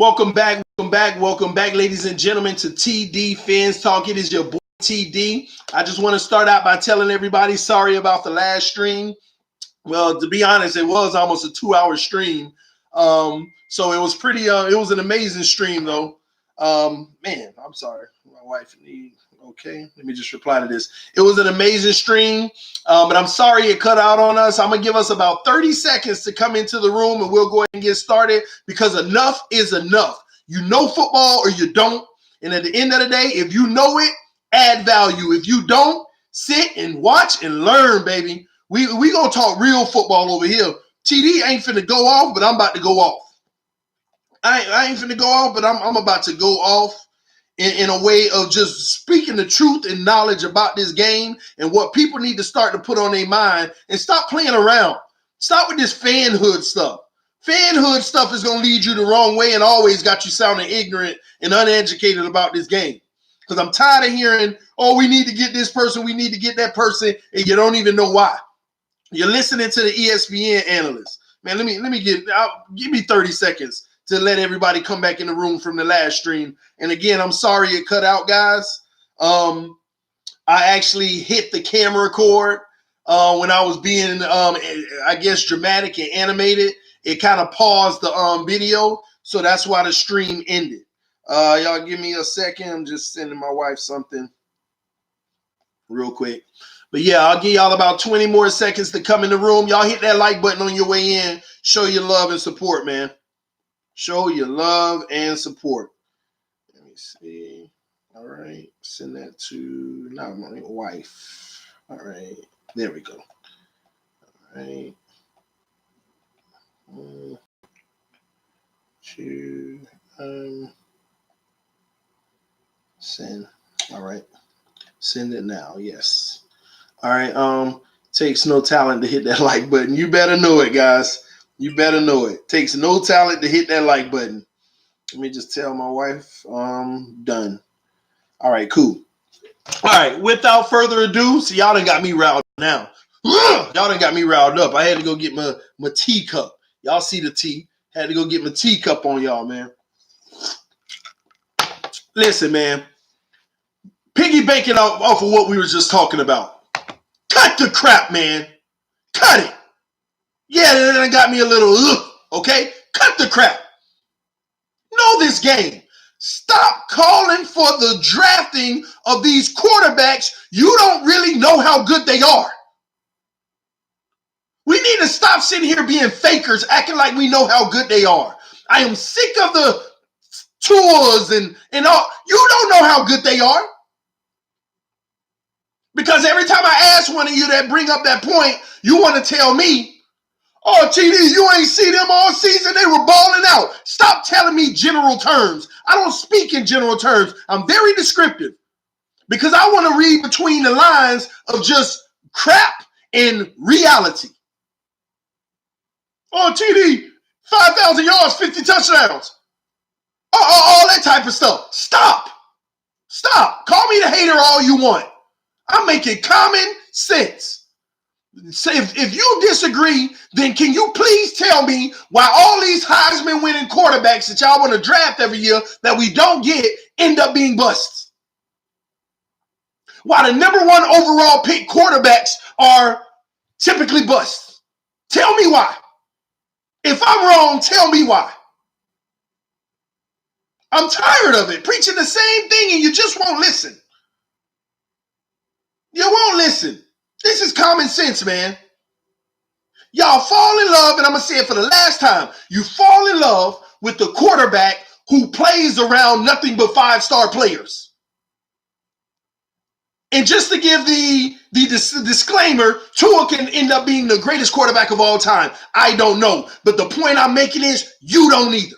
Welcome back, ladies and gentlemen, to TD Fins Talk. It is your boy TD. I just want to start out by telling everybody sorry about the last stream. Well, to be honest, it was almost a 2-hour stream. So it was it was an amazing stream though. Man, I'm sorry. My wife okay. Let me just reply to this. It was an amazing stream, but I'm sorry it cut out on us. I'm going to give us about 30 seconds to come into the room and we'll go ahead and get started because enough is enough. You know football or you don't. And at the end of the day, if you know it, add value. If you don't, sit and watch and learn, baby. We going to talk real football over here. TD ain't finna go off, but I'm about to go off. I ain't finna go off, but I'm about to go off in a way of just speaking the truth and knowledge about this game and what people need to start to put on their mind and stop playing around. Stop with this fanhood stuff. Fanhood stuff is going to lead you the wrong way and always got you sounding ignorant and uneducated about this game. Because I'm tired of hearing, oh, we need to get this person, we need to get that person, and you don't even know why. You're listening to the ESPN analyst. Man, give me 30 seconds to let everybody come back in the room from the last stream. And again, I'm sorry it cut out, guys. I actually hit the camera cord when I was being, I guess, dramatic and animated. It kind of paused the video, so that's why the stream ended. Y'all give me a second. I'm just sending my wife something real quick. But yeah, I'll give y'all about 20 more seconds to come in the room. Y'all hit that like button on your way in. Show your love and support, man. Show your love and support. Let me see. All right. Send that to not my wife. All right. There we go. All right. To send. All right. Send it now. Yes. All right. Takes no talent to hit that like button. You better know it, guys. You better know it. Takes no talent to hit that like button. Let me just tell my wife, done. All right, cool. All right, without further ado, see, y'all done got me riled now. Y'all done got me riled up. I had to go get my teacup. Y'all see the tea. Had to go get my teacup on y'all, man. Listen, man. Piggybacking off of what we were just talking about. Cut the crap, man. Cut it. Yeah, that got me a little, okay? Cut the crap. Know this game. Stop calling for the drafting of these quarterbacks. You don't really know how good they are. We need to stop sitting here being fakers, acting like we know how good they are. I am sick of the tours and all. You don't know how good they are. Because every time I ask one of you that bring up that point, you want to tell me, oh, TD, you ain't see them all season. They were balling out. Stop telling me general terms. I don't speak in general terms. I'm very descriptive because I want to read between the lines of just crap and reality. Oh, TD, 5,000 yards, 50 touchdowns. All that type of stuff. Stop. Call me the hater all you want. I'm making common sense. So if you disagree, then can you please tell me why all these Heisman winning quarterbacks that y'all want to draft every year that we don't get end up being busts? Why the number one overall pick quarterbacks are typically busts? Tell me why. If I'm wrong, tell me why. I'm tired of it. Preaching the same thing and you just won't listen. You won't listen. This is common sense, man. Y'all fall in love, and I'm going to say it for the last time. You fall in love with the quarterback who plays around nothing but five-star players. And just to give the disclaimer, Tua can end up being the greatest quarterback of all time. I don't know. But the point I'm making is you don't either.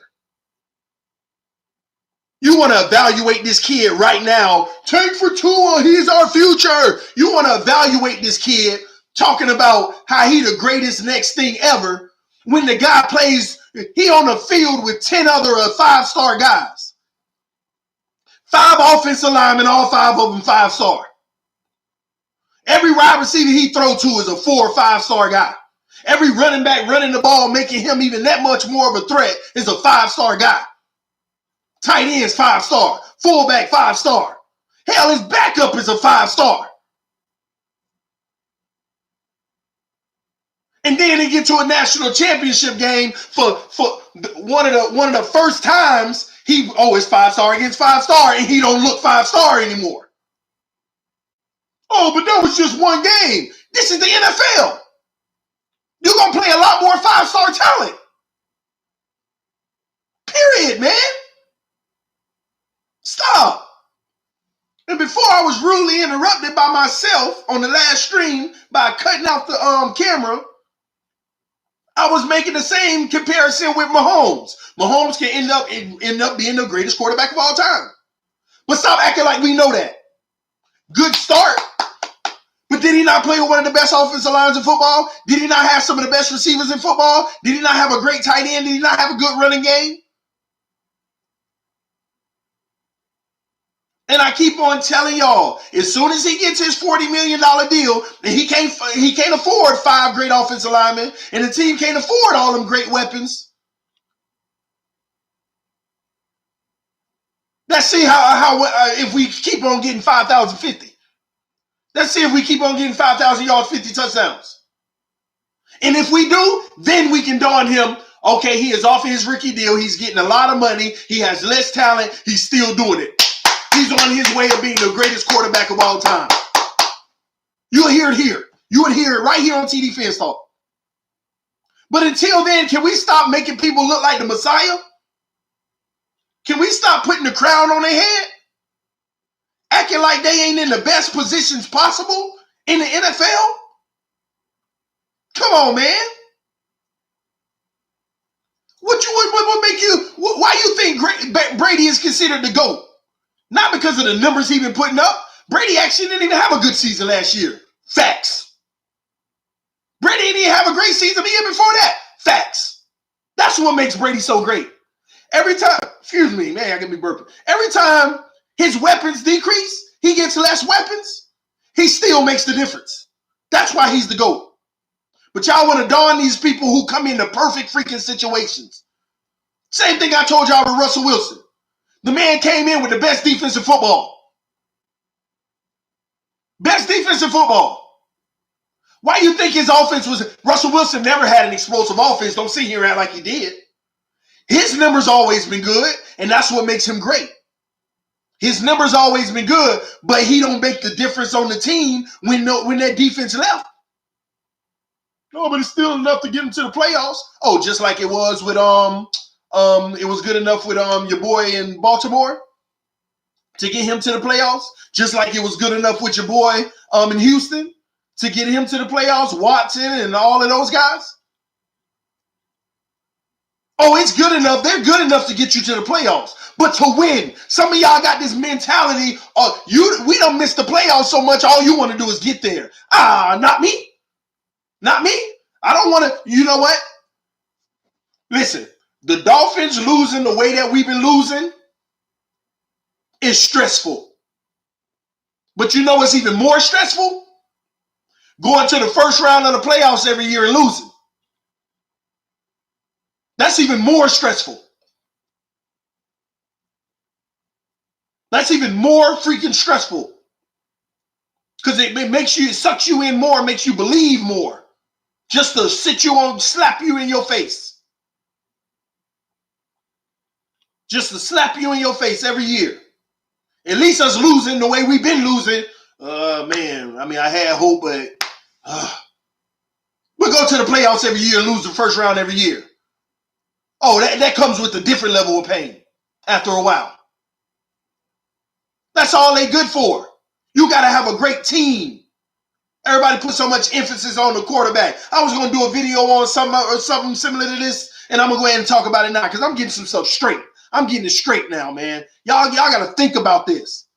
You want to evaluate this kid right now. Tank for Tua, he's our future. You want to evaluate this kid talking about how he the greatest next thing ever when the guy plays, he on the field with 10 other five-star guys. 5 offensive linemen, all 5 of them 5-star. Every wide receiver he throw to is a 4 or 5-star guy. Every running back running the ball, making him even that much more of a threat, is a 5-star guy. Tight ends, 5-star. Fullback, 5-star. Hell, his backup is a 5-star. And then they get to a national championship game for one of the first times it's 5-star against 5-star, and he don't look 5-star anymore. Oh, but that was just one game. This is the NFL. You're gonna play a lot more 5-star talent. Period, man. Stop. And before I was rudely interrupted by myself on the last stream by cutting out the camera, I was making the same comparison with Mahomes. Mahomes can end up being the greatest quarterback of all time. But stop acting like we know that. Good start. But did he not play with one of the best offensive lines in football? Did he not have some of the best receivers in football? Did he not have a great tight end? Did he not have a good running game? And I keep on telling y'all, as soon as he gets his $40 million deal, and he can't afford 5 great offensive linemen, and the team can't afford all them great weapons. Let's see how if we keep on getting 5,050. Let's see if we keep on getting 5,000 yards, 50 touchdowns. And if we do, then we can dawn him, okay, he is off his rookie deal. He's getting a lot of money. He has less talent. He's still doing it. He's on his way of being the greatest quarterback of all time. You'll hear it here. You would hear it right here on TDPhinsTalk. But until then, can we stop making people look like the Messiah? Can we stop putting the crown on their head? Acting like they ain't in the best positions possible in the NFL? Come on, man. What make you? Why you think Brady is considered the GOAT? Not because of the numbers he's been putting up. Brady actually didn't even have a good season last year. Facts. Brady didn't even have a great season the year before that. Facts. That's what makes Brady so great. Every time, excuse me, man, I can be burping. Every time his weapons decrease, he gets less weapons, he still makes the difference. That's why he's the GOAT. But y'all want to dawn these people who come into perfect freaking situations. Same thing I told y'all with Russell Wilson. The man came in with the best defense in football. Best defense in football. Why do you think his offense was? Russell Wilson never had an explosive offense. Don't sit here and act like he did. His numbers always been good, and that's what makes him great. His numbers always been good, but he don't make the difference on the team when that defense left. No, but it's still enough to get him to the playoffs. Oh, just like it was with it was good enough with your boy in Baltimore to get him to the playoffs. Just like it was good enough with your boy in Houston to get him to the playoffs, Watson and all of those guys. Oh, it's good enough. They're good enough to get you to the playoffs. But to win, some of y'all got this mentality, we done missed the playoffs so much, all you want to do is get there. Not me. Not me. I don't want to, you know what? Listen, the Dolphins losing the way that we've been losing is stressful. But you know what's even more stressful? Going to the first round of the playoffs every year and losing. That's even more stressful. That's even more freaking stressful. Because it sucks you in more, makes you believe more. Just to sit you on, slap you in your face. Just to slap you in your face every year. At least us losing the way we've been losing. Man, I mean, I had hope, but we go to the playoffs every year and lose the first round every year. Oh, that comes with a different level of pain after a while. That's all they good for. You got to have a great team. Everybody put so much emphasis on the quarterback. I was going to do a video on something similar to this, and I'm going to go ahead and talk about it now because I'm getting some stuff straight. I'm getting it straight now, man. Y'all got to think about this.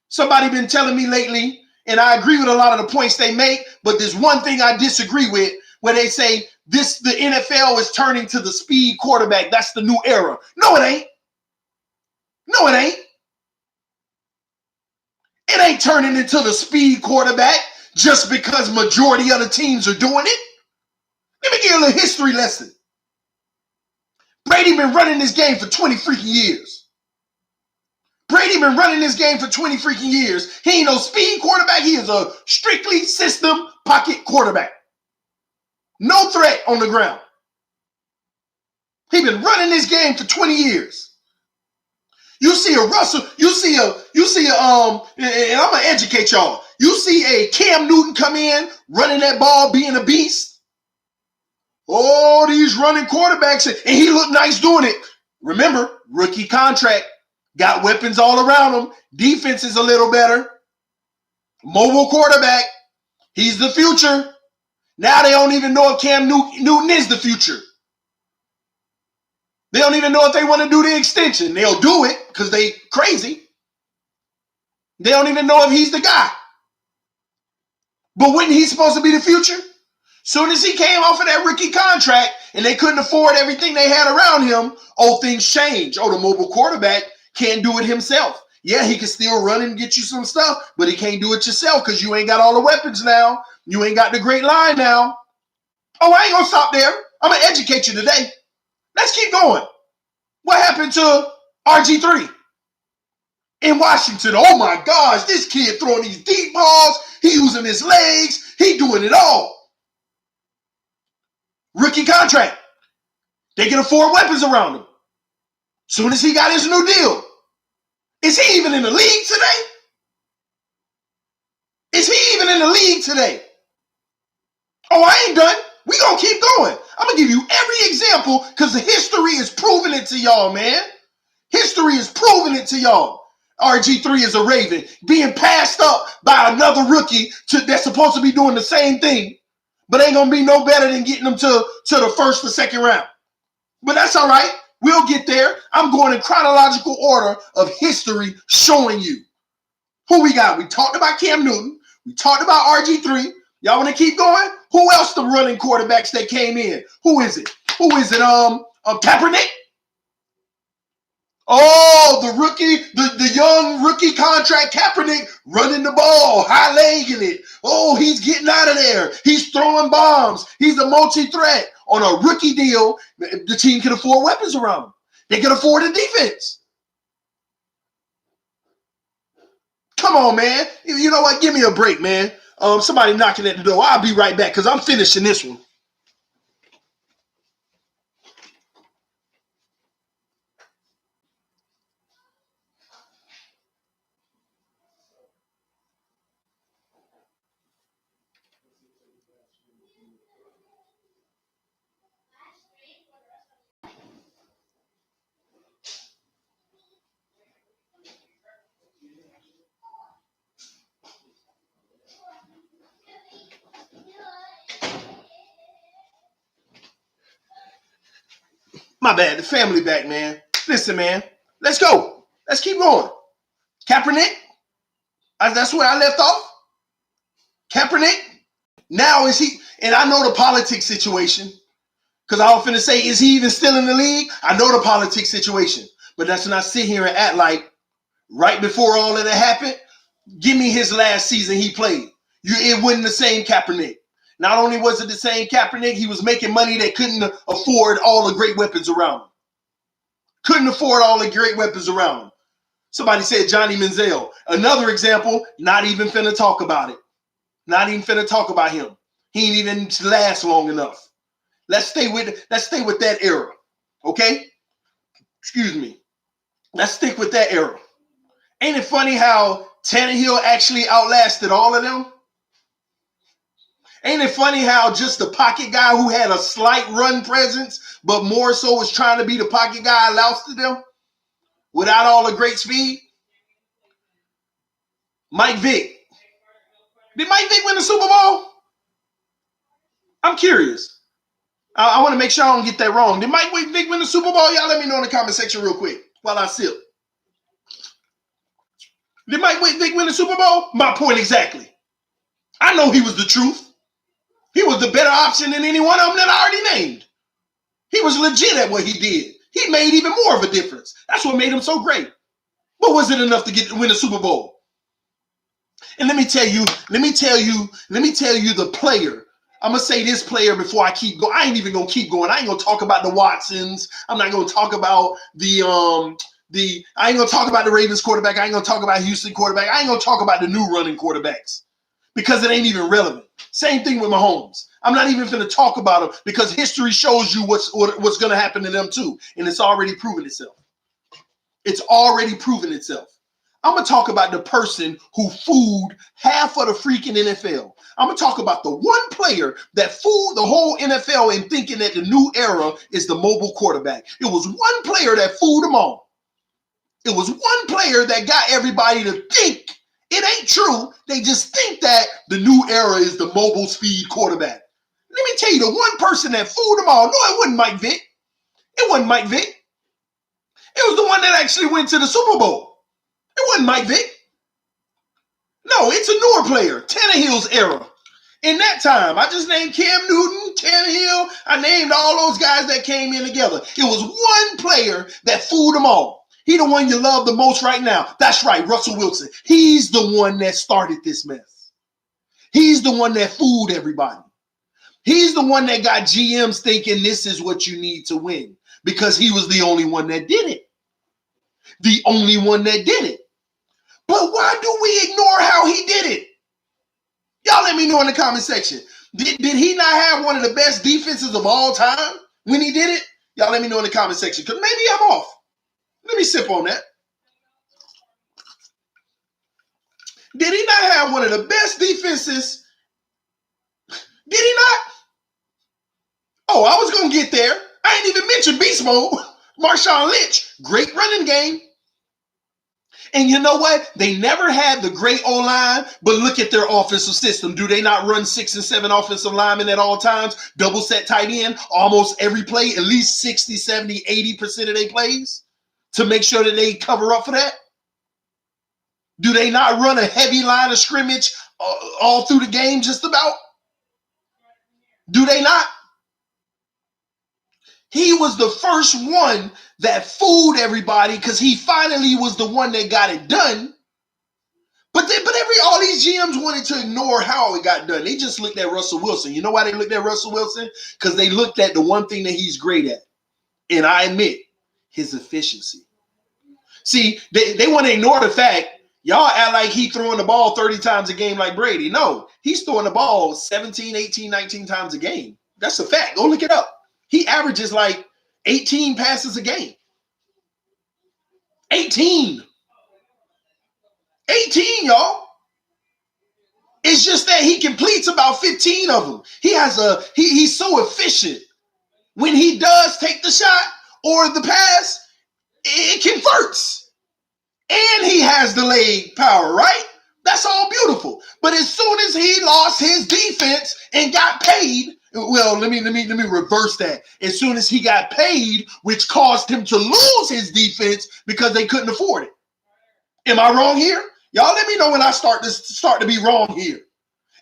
Somebody been telling me lately, and I agree with a lot of the points they make, but there's one thing I disagree with where they say the NFL is turning to the speed quarterback. That's the new era. No, it ain't. No, it ain't. It ain't turning into the speed quarterback just because majority of the teams are doing it. Let me give you a little history lesson. Brady been running this game for 20 freaking years. Brady been running this game for 20 freaking years. He ain't no speed quarterback. He is a strictly system pocket quarterback. No threat on the ground. He been running this game for 20 years. You see a Russell, and I'm gonna educate y'all. You see a Cam Newton come in, running that ball, being a beast. Oh, these running quarterbacks, and he looked nice doing it. Remember, rookie contract, got weapons all around him. Defense is a little better. Mobile quarterback, he's the future. Now they don't even know if Cam Newton is the future. They don't even know if they want to do the extension. They'll do it because they crazy. They don't even know if he's the guy. But wasn't he supposed to be the future? Soon as he came off of that rookie contract and they couldn't afford everything they had around him, things change. The mobile quarterback can't do it himself. Yeah, he can still run and get you some stuff, but he can't do it yourself because you ain't got all the weapons now. You ain't got the great line now. I ain't going to stop there. I'm going to educate you today. Let's keep going. What happened to RG3 in Washington? Oh my gosh, this kid throwing these deep balls. He using his legs. He doing it all. Rookie contract. They can afford weapons around him. Soon as he got his new deal. Is he even in the league today? Is he even in the league today? I ain't done. We gonna keep going. I'm gonna give you every example because the history is proving it to y'all, man. History is proving it to y'all. RG3 is a Raven being passed up by another rookie that's supposed to be doing the same thing, but ain't gonna be no better than getting them to the first or second round. But that's all right. We'll get there. I'm going in chronological order of history showing you. Who we got? We talked about Cam Newton. We talked about RG3. Y'all want to keep going? Who else the running quarterbacks that came in? Who is it? Kaepernick? The rookie, the young rookie contract Kaepernick running the ball, high-legging it. He's getting out of there. He's throwing bombs. He's a multi-threat. On a rookie deal, the team can afford weapons around him. They can afford a defense. Come on, man. You know what? Give me a break, man. Somebody knocking at the door. I'll be right back because I'm finishing this one. My bad. The family back, man. Listen, man. Let's go. Let's keep going. Kaepernick. That's where I left off. Kaepernick. Now is he? And I know the politics situation because I was finna say, is he even still in the league? I know the politics situation, but that's when I sit here and act like right before all of that happened. Give me his last season he played. It wasn't the same Kaepernick. Not only was it the same Kaepernick, he was making money that couldn't afford all the great weapons around him. Couldn't afford all the great weapons around him. Somebody said Johnny Manziel. Another example, not even finna talk about it. Not even finna talk about him. He ain't even last long enough. Let's stay with that era. Okay? Excuse me. Let's stick with that era. Ain't it funny how Tannehill actually outlasted all of them? Ain't it funny how just the pocket guy who had a slight run presence, but more so was trying to be the pocket guy outlasted them without all the great speed? Mike Vick. Did Mike Vick win the Super Bowl? I'm curious. I want to make sure I don't get that wrong. Did Mike Vick win the Super Bowl? Y'all let me know in the comment section real quick while I sip. Did Mike Vick win the Super Bowl? My point exactly. I know he was the truth. He was the better option than any one of them that I already named. He was legit at what he did. He made even more of a difference. That's what made him so great. But was it enough to win the Super Bowl? And let me tell you the player. I'm gonna say this player before I keep going. I ain't even gonna keep going. I ain't gonna talk about the Watsons. I'm not gonna talk about the I ain't gonna talk about the Ravens quarterback. I ain't gonna talk about Houston quarterback. I ain't gonna talk about the new running quarterbacks because it ain't even relevant. Same thing with Mahomes. I'm not even going to talk about them because history shows you what's going to happen to them too, and it's already proven itself. It's already proven itself. I'm going to talk about the person who fooled half of the freaking NFL. I'm going to talk about the one player that fooled the whole NFL in thinking that the new era is the mobile quarterback. It was one player that fooled them all. It was one player that got everybody to think it ain't true. They just think that the new era is the mobile speed quarterback. Let me tell you, the one person that fooled them all, no, it wasn't Mike Vick. It wasn't Mike Vick. It was the one that actually went to the Super Bowl. It wasn't Mike Vick. No, it's a newer player, Tannehill's era. In that time, I just named Cam Newton, Tannehill. I named all those guys that came in together. It was one player that fooled them all. He the one you love the most right now. That's right, Russell Wilson. He's the one that started this mess. He's the one that fooled everybody. He's the one that got GMs thinking this is what you need to win because he was the only one that did it. The only one that did it. But why do we ignore how he did it? Y'all let me know in the comment section. Did he not have one of the best defenses of all time when he did it? Y'all let me know in the comment section because maybe I'm off. Let me sip on that. Did he not have one of the best defenses? Did he not? Oh, I was going to get there. I ain't even mentioned beast mode. Marshawn Lynch, great running game. And you know what? They never had the great O-line, but look at their offensive system. Do they not run 6 and 7 offensive linemen at all times? Double set tight end, almost every play, at least 60, 70, 80% of their plays to make sure that they cover up for that? Do they not run a heavy line of scrimmage all through the game just about? Do they not? He was the first one that fooled everybody because he finally was the one that got it done. But all these GMs wanted to ignore how it got done. They just looked at Russell Wilson. You know why they looked at Russell Wilson? Because they looked at the one thing that he's great at. And I admit, his efficiency. See, they want to ignore the fact, y'all act like he throwing the ball 30 times a game like Brady. No, he's throwing the ball 17, 18, 19 times a game. That's a fact. Go look it up. He averages like 18 passes a game. 18. 18, y'all. It's just that he completes about 15 of them. He's so efficient. When he does take the shot or the pass, it converts. And he has the leg power, right? That's all beautiful. But as soon as he lost his defense and got paid, well, let me reverse that. As soon as he got paid, which caused him to lose his defense because they couldn't afford it. Am I wrong here? Y'all let me know when I start to be wrong here.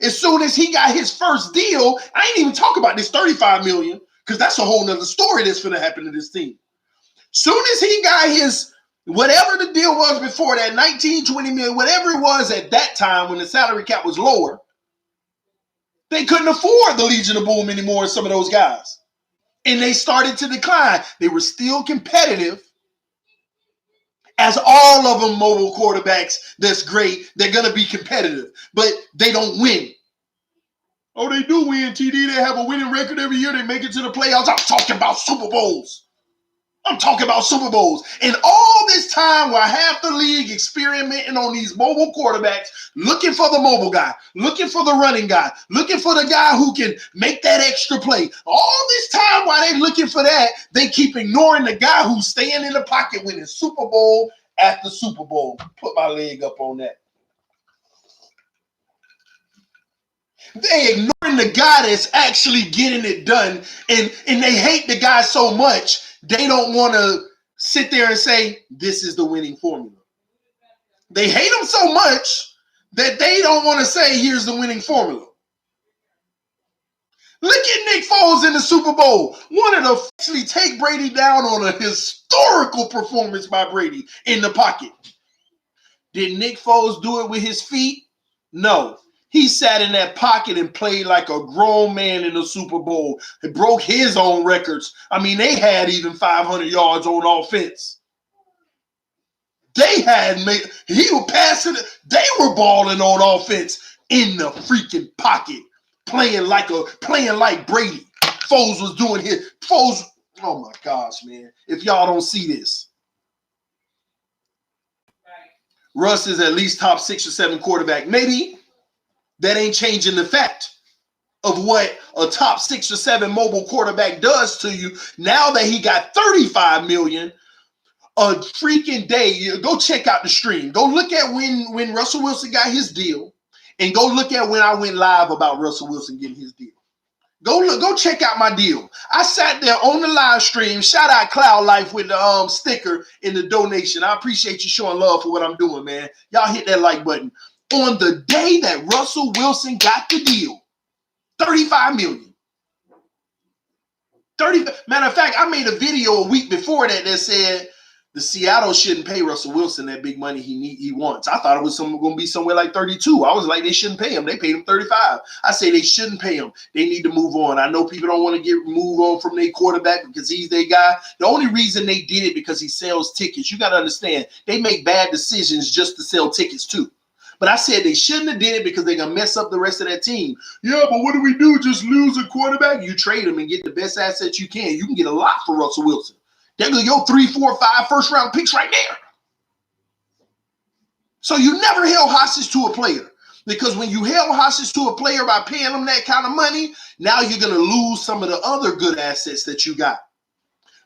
As soon as he got his first deal, I ain't even talk about this $35 million because that's a whole nother story that's going to happen to this team. Soon as he got his, whatever the deal was before that, 19, 20 million, whatever it was at that time when the salary cap was lower, they couldn't afford the Legion of Boom anymore, some of those guys. And they started to decline. They were still competitive. As all of them mobile quarterbacks, that's great. They're going to be competitive, but they don't win. Oh, they do win, TD. They have a winning record every year. They make it to the playoffs. I'm talking about Super Bowls. I'm talking about Super Bowls. And all this time while half the league experimenting on these mobile quarterbacks, looking for the mobile guy, looking for the running guy, looking for the guy who can make that extra play. All this time while they're looking for that, they keep ignoring the guy who's staying in the pocket winning Super Bowl after Super Bowl. Put my leg up on that. They ignoring the guy that's actually getting it done, and they hate the guy so much, they don't want to sit there and say, this is the winning formula. They hate him so much that they don't want to say, here's the winning formula. Look at Nick Foles in the Super Bowl. Wanted to actually take Brady down on a historical performance by Brady in the pocket. Did Nick Foles do it with his feet? No. He sat in that pocket and played like a grown man in the Super Bowl. It broke his own records. I mean, they had even 500 yards on offense. He was passing it. They were balling on offense in the freaking pocket, playing like Brady. Foles was doing his Foles. Oh my gosh, man! If y'all don't see this, Russ is at least top 6 or 7 quarterback. Maybe that ain't changing the fact of what a top 6 or 7 mobile quarterback does to you. Now that he got $35 million a freaking day, go check out the stream. Go look at when Russell Wilson got his deal, and go look at when I went live about Russell Wilson getting his deal. Go check out my deal. I sat there on the live stream. Shout out Cloud Life with the sticker in the donation. I appreciate you showing love for what I'm doing, man. Y'all hit that like button. On the day that Russell Wilson got the deal, $35 million. Matter of fact, I made a video a week before that said the Seattle shouldn't pay Russell Wilson that big money he wants. I thought it was going to be somewhere like 32. I was like, they shouldn't pay him. They paid him 35. I say they shouldn't pay him. They need to move on. I know people don't want to move on from their quarterback because he's their guy. The only reason they did it because he sells tickets. You got to understand, they make bad decisions just to sell tickets too. But I said they shouldn't have did it because they're going to mess up the rest of that team. Yeah, but what do we do? Just lose a quarterback? You trade him and get the best assets you can. You can get a lot for Russell Wilson. There go your 3, 4, 5 first-round picks right there. So you never held hostage to a player. Because when you held hostage to a player by paying them that kind of money, now you're going to lose some of the other good assets that you got.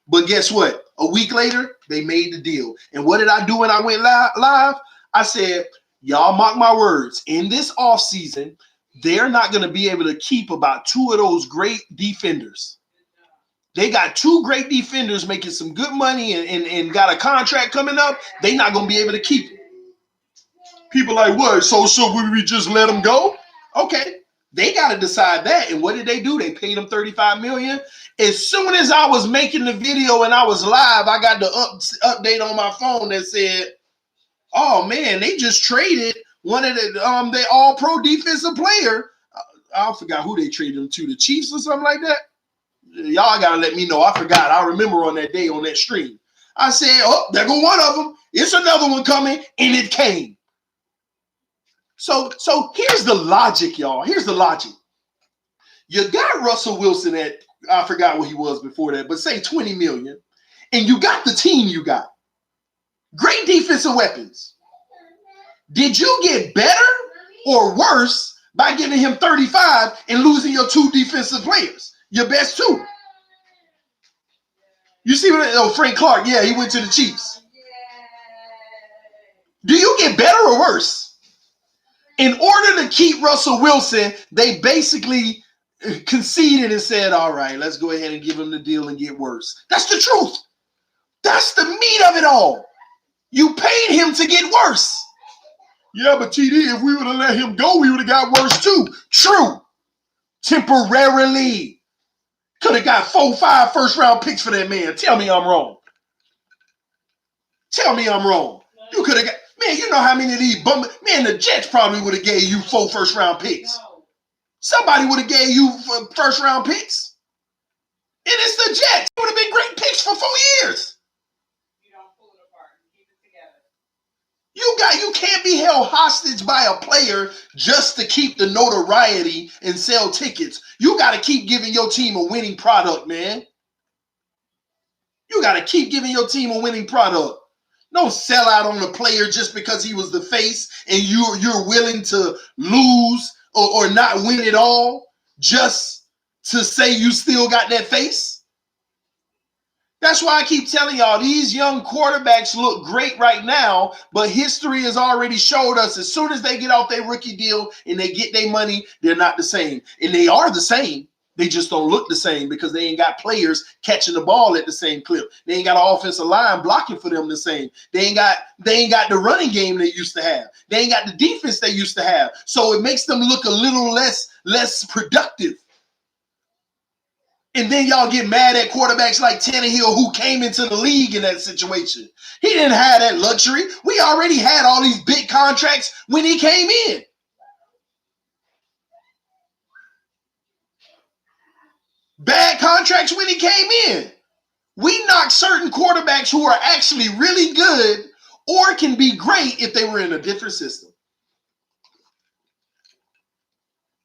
But guess what? A week later, they made the deal. And what did I do when I went live? I said, y'all mark my words. In this offseason, they're not going to be able to keep about 2 of those great defenders. They got 2 great defenders making some good money and got a contract coming up. They're not going to be able to keep it. People like, what? So would we just let them go? Okay. They got to decide that. And what did they do? They paid them $35 million. As soon as I was making the video and I was live, I got the update on my phone that said, oh, man, they just traded one of the all-pro defensive player. I forgot who they traded him to, the Chiefs or something like that. Y'all got to let me know. I forgot. I remember on that day on that stream. I said, oh, there go one of them. It's another one coming, and it came. So here's the logic, y'all. Here's the logic. You got Russell Wilson at, I forgot what he was before that, but say $20 million, and you got the team you got. Great defensive weapons. Did you get better or worse by giving him 35 and losing your 2 defensive players? Your best 2. You see what? Frank Clark, yeah, he went to the Chiefs. Do you get better or worse? In order to keep Russell Wilson, they basically conceded and said, all right, let's go ahead and give him the deal and get worse. That's the truth. That's the meat of it all. You paid him to get worse. Yeah, but TD, if we would have let him go, we would have got worse too. True. Temporarily. Could have got 4, 5 first-round picks for that man. Tell me I'm wrong. Tell me I'm wrong. You could have got, man, you know how many of these man, the Jets probably would have gave you 4 first-round picks. Somebody would have gave you first-round picks. And it's the Jets. It would have been great picks for 4 years. You don't pull it apart. Keep it together. You can't be held hostage by a player just to keep the notoriety and sell tickets. You got to keep giving your team a winning product, man. You got to keep giving your team a winning product. Don't sell out on the player just because he was the face and you're willing to lose or not win it all just to say you still got that face. That's why I keep telling y'all these young quarterbacks look great right now, but history has already showed us as soon as they get off their rookie deal and they get their money, they're not the same. And they are the same. They just don't look the same because they ain't got players catching the ball at the same clip. They ain't got an offensive line blocking for them the same. They ain't got the running game they used to have. They ain't got the defense they used to have. So it makes them look a little less productive. And then y'all get mad at quarterbacks like Tannehill who came into the league in that situation. He didn't have that luxury. We already had all these big contracts when he came in. Bad contracts when he came in. We knocked certain quarterbacks who are actually really good or can be great if they were in a different system.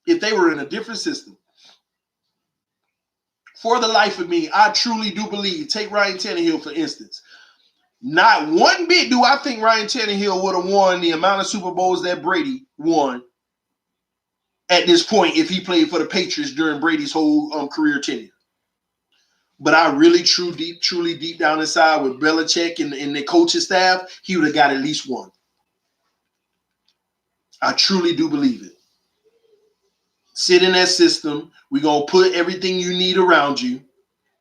If they were in a different system. For the life of me, I truly do believe, take Ryan Tannehill for instance. Not one bit do I think Ryan Tannehill would have won the amount of Super Bowls that Brady won at this point if he played for the Patriots during Brady's whole career tenure. But I really, truly deep down inside with Belichick and the coaching staff, he would have got at least one. I truly do believe it. Sit in that system. We're going to put everything you need around you.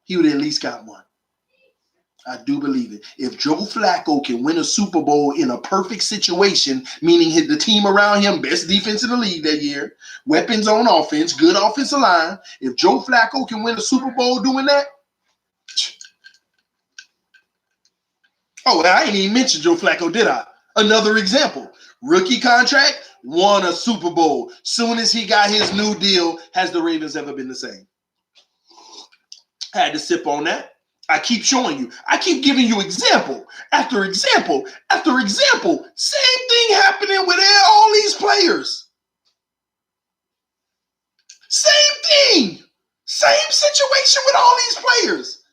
He would have at least got one. I do believe it. If Joe Flacco can win a Super Bowl in a perfect situation, meaning hit the team around him, best defense in the league that year, weapons on offense, good offensive line. If Joe Flacco can win a Super Bowl doing that, oh, I ain't even mentioned Joe Flacco, did I? Another example. Rookie contract, won a Super Bowl. Soon as he got his new deal, has the Ravens ever been the same? Had to sip on that. I keep showing you. I keep giving you example after example after example. Same thing happening with all these players. Same thing. Same situation with all these players.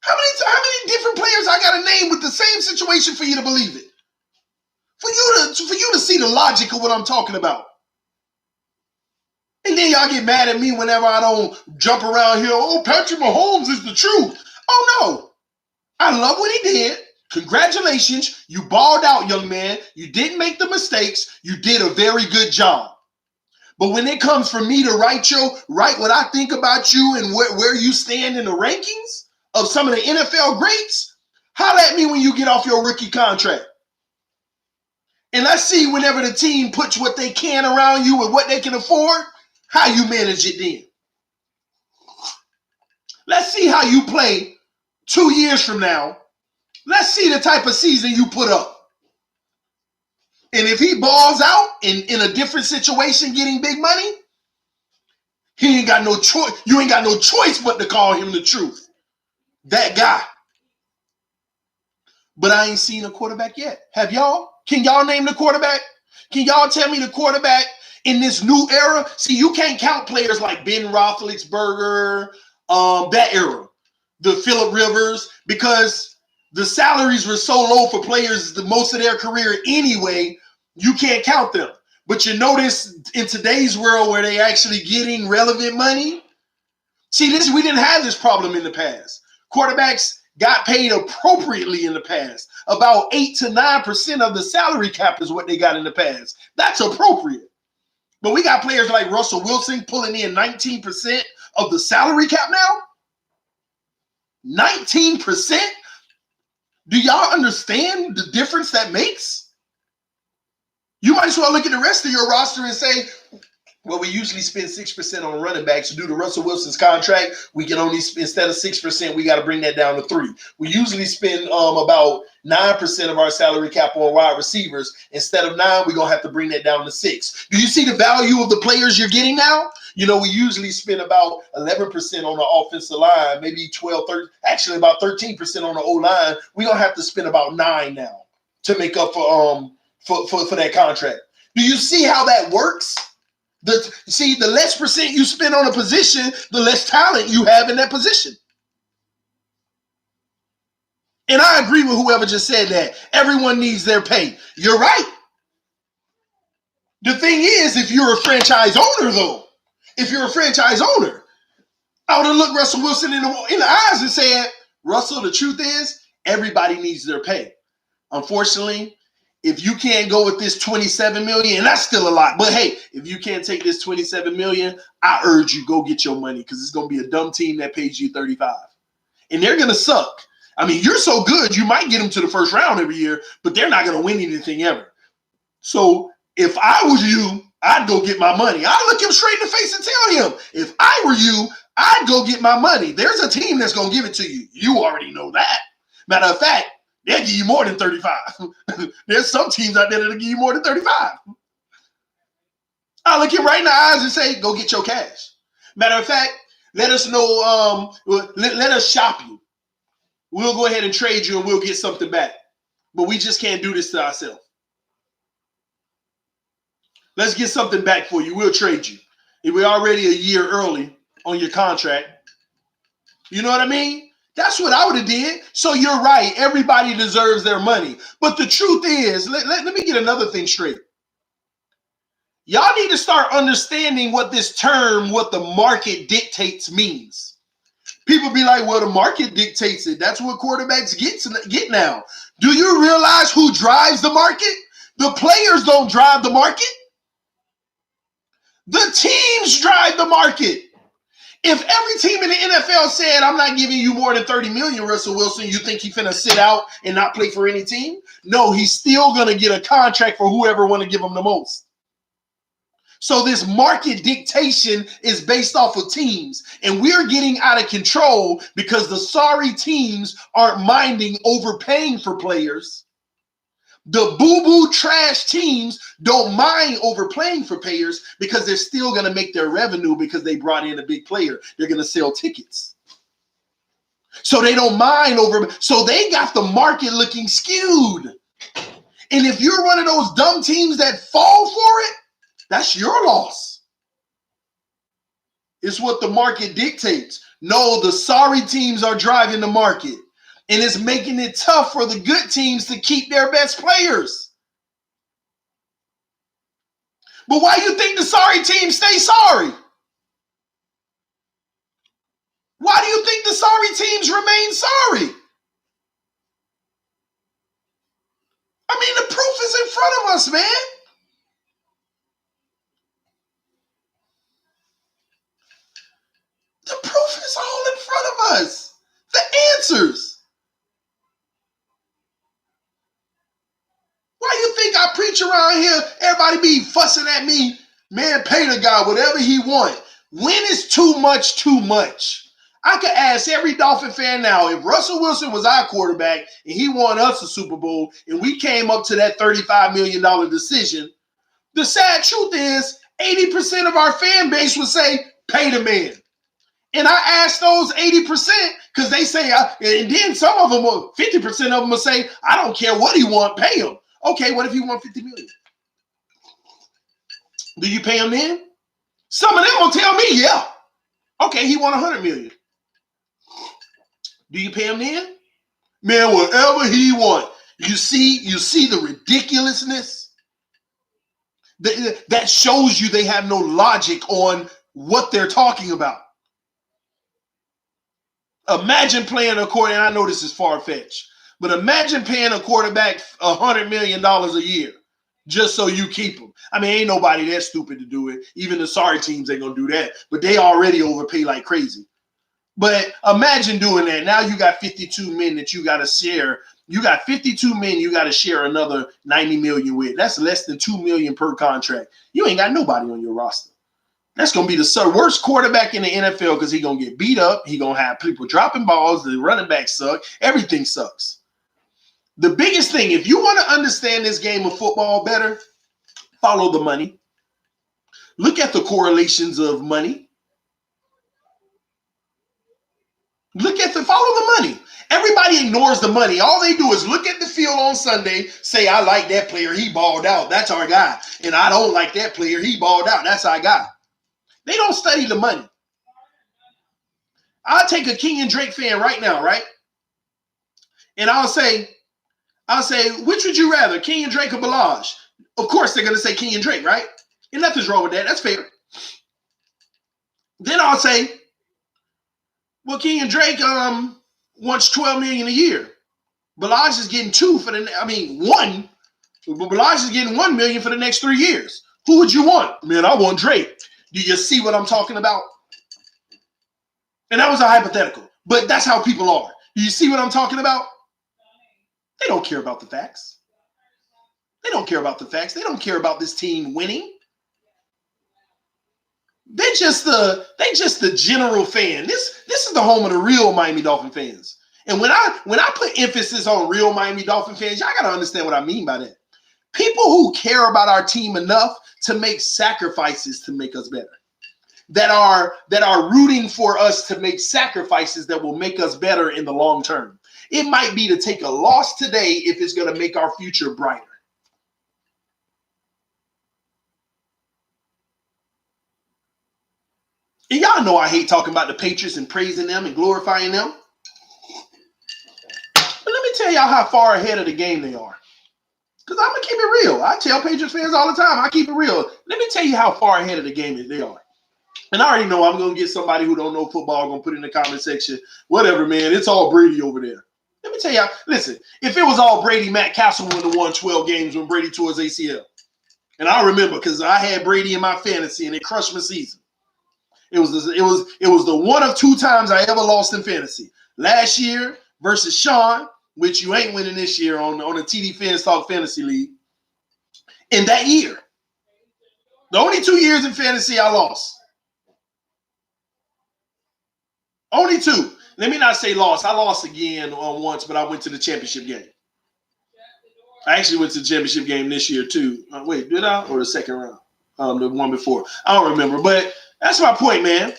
How many different players I got to name with the same situation for you to believe it? For you to see the logic of what I'm talking about. And then y'all get mad at me whenever I don't jump around here. Oh, Patrick Mahomes is the truth. Oh, no. I love what he did. Congratulations. You balled out, young man. You didn't make the mistakes. You did a very good job. But when it comes for me to write what I think about you and where you stand in the rankings of some of the NFL greats, holler at me when you get off your rookie contract. And let's see whenever the team puts what they can around you and what they can afford, how you manage it then. Let's see how you play 2 years from now. Let's see the type of season you put up. And if he balls out in a different situation getting big money, he ain't got no choice. You ain't got no choice but to call him the truth. That guy. But I ain't seen a quarterback yet. Have y'all? Can y'all name the quarterback? Can y'all tell me the quarterback in this new era? See, you can't count players like Ben Roethlisberger, that era, the Phillip Rivers, because the salaries were so low for players the most of their career anyway, you can't count them. But you notice in today's world where they actually getting relevant money, see, we didn't have this problem in the past. Quarterbacks got paid appropriately in the past. About 8 to 9% of the salary cap is what they got in the past. That's appropriate. But we got players like Russell Wilson pulling in 19% of the salary cap now. 19%? Do y'all understand the difference that makes? You might as well look at the rest of your roster and say, well, we usually spend 6% on running backs. Due to Russell Wilson's contract, we can only spend, instead of 6%, we got to bring that down to 3%. We usually spend about 9% of our salary cap on wide receivers. Instead of 9%, we're going to have to bring that down to 6%. Do you see the value of the players you're getting now? You know, we usually spend about 11% on the offensive line, maybe 12, 13, actually about 13% on the O-line. We're going to have to spend about 9% now to make up for that contract. Do you see how that works? The less percent you spend on a position, the less talent you have in that position. And I agree with whoever just said that. Everyone needs their pay. You're right. The thing is, if you're a franchise owner, though, I would have looked Russell Wilson in the eyes and said, Russell, the truth is, everybody needs their pay. Unfortunately, if you can't go with this $27 million, and that's still a lot, but hey, if you can't take this $27 million, I urge you, go get your money, because it's going to be a dumb team that pays you $35. And they're going to suck. I mean, you're so good, you might get them to the first round every year, but they're not going to win anything ever. So if I was you, I'd go get my money. I'd look him straight in the face and tell him, if I were you, I'd go get my money. There's a team that's going to give it to you. You already know that. Matter of fact, they'll give you more than 35. There's some teams out there that'll give you more than 35. I'll look him right in the eyes and say, go get your cash. Matter of fact, let us know, let us shop you. We'll go ahead and trade you and we'll get something back. But we just can't do this to ourselves. Let's get something back for you. We'll trade you. If we're already a year early on your contract. You know what I mean? That's what I would have did. So you're right. Everybody deserves their money. But the truth is, let me get another thing straight. Y'all need to start understanding what this term, what the market dictates means. People be like, well, the market dictates it. That's what quarterbacks get now. Do you realize who drives the market? The players don't drive the market. The teams drive the market. If every team in the NFL said, I'm not giving you more than $30 million, Russell Wilson, you think he's finna sit out and not play for any team? No, he's still going to get a contract for whoever want to give him the most. So this market dictation is based off of teams, and we're getting out of control because the sorry teams aren't minding overpaying for players. The boo-boo trash teams don't mind overplaying for players because they're still going to make their revenue because they brought in a big player. They're going to sell tickets. So they don't mind so they got the market looking skewed. And if you're one of those dumb teams that fall for it, that's your loss. It's what the market dictates. No, the sorry teams are driving the market. And it's making it tough for the good teams to keep their best players. But why do you think the sorry teams stay sorry? Why do you think the sorry teams remain sorry? I mean, the proof is in front of us, man. The proof is all in front of us. The answers. Why you think I preach around here? Everybody be fussing at me. Man, pay the guy whatever he want. When is too much too much? I could ask every Dolphin fan now, if Russell Wilson was our quarterback and he won us a Super Bowl and we came up to that $35 million decision, the sad truth is 80% of our fan base would say, pay the man. And I asked those 80% because they say, and then some of them, 50% of them will say, I don't care what he want, pay him. Okay, what if he won $50 million? Do you pay him then? Some of them will tell me, yeah. Okay, he won $100 million. Do you pay him then? Man, whatever he want. You see the ridiculousness? That shows you they have no logic on what they're talking about. Imagine playing a quarterback, and I know this is far-fetched, but imagine paying a quarterback $100 million a year just so you keep him. I mean, ain't nobody that stupid to do it. Even the sorry teams ain't going to do that, but they already overpay like crazy. But imagine doing that. Now you got 52 men that you got to share. You got 52 men you got to share another 90 million with. That's less than $2 million per contract. You ain't got nobody on your roster. That's going to be the worst quarterback in the NFL because he's going to get beat up. He's going to have people dropping balls. The running backs suck. Everything sucks. The biggest thing, if you want to understand this game of football better, follow the money. Look at the correlations of money. Follow the money. Everybody ignores the money. All they do is look at the field on Sunday, say, I like that player. He balled out. That's our guy. And I don't like that player. He balled out. That's our guy. They don't study the money. I'll take a King and Drake fan right now, right? And I'll say, which would you rather, King and Drake or Balaj? Of course, they're going to say King and Drake, right? And nothing's wrong with that. That's fair. Then I'll say, well, King and Drake wants $12 million a year. Balaj is getting one. Balaj is getting $1 million for the next 3 years. Who would you want? Man, I want Drake. Do you see what I'm talking about? And that was a hypothetical, but that's how people are. Do you see what I'm talking about? They don't care about the facts. They don't care about the facts. They don't care about this team winning. They're just the general fan. This is the home of the real Miami Dolphin fans. And when I put emphasis on real Miami Dolphin fans, y'all gotta understand what I mean by that. People who care about our team enough to make sacrifices to make us better. that are rooting for us to make sacrifices that will make us better in the long term. It might be to take a loss today if it's going to make our future brighter. And y'all know I hate talking about the Patriots and praising them and glorifying them. But let me tell y'all how far ahead of the game they are. Because I'm going to keep it real. I tell Patriots fans all the time, I keep it real. Let me tell you how far ahead of the game they are. And I already know I'm going to get somebody who don't know football going to put in the comment section, whatever, man, it's all Brady over there. Let me tell y'all, listen, if it was all Brady, Matt Castle wouldn't have won 12 games when Brady tore his ACL. And I remember because I had Brady in my fantasy and it crushed my season. It was the one of two times I ever lost in fantasy. Last year versus Sean, which you ain't winning this year on the TDPhinsTalk Fantasy League. In that year. The only 2 years in fantasy I lost. Only 2. Let me not say lost. I lost again once, but I went to the championship game. I actually went to the championship game this year too. Wait, did I? Or the second round? The one before. I don't remember. But that's my point, man.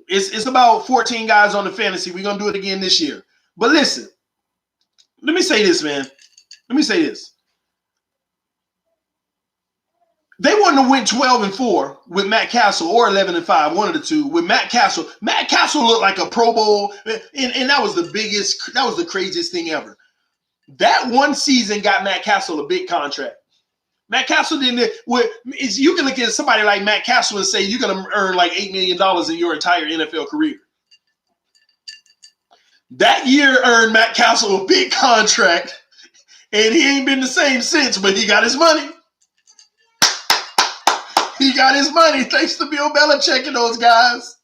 It's about 14 guys on the fantasy. We're going to do it again this year. But listen, let me say this, man. Let me say this. They wouldn't have went 12-4 with Matt Castle or 11-5, one of the two. With Matt Castle looked like a Pro Bowl, and that was the craziest thing ever. That one season got Matt Castle a big contract. Matt Castle didn't. You can look at somebody like Matt Castle and say you're going to earn like $8 million in your entire NFL career. That year earned Matt Castle a big contract, and he ain't been the same since. But he got his money. He got his money thanks to Bill Belichick and those guys.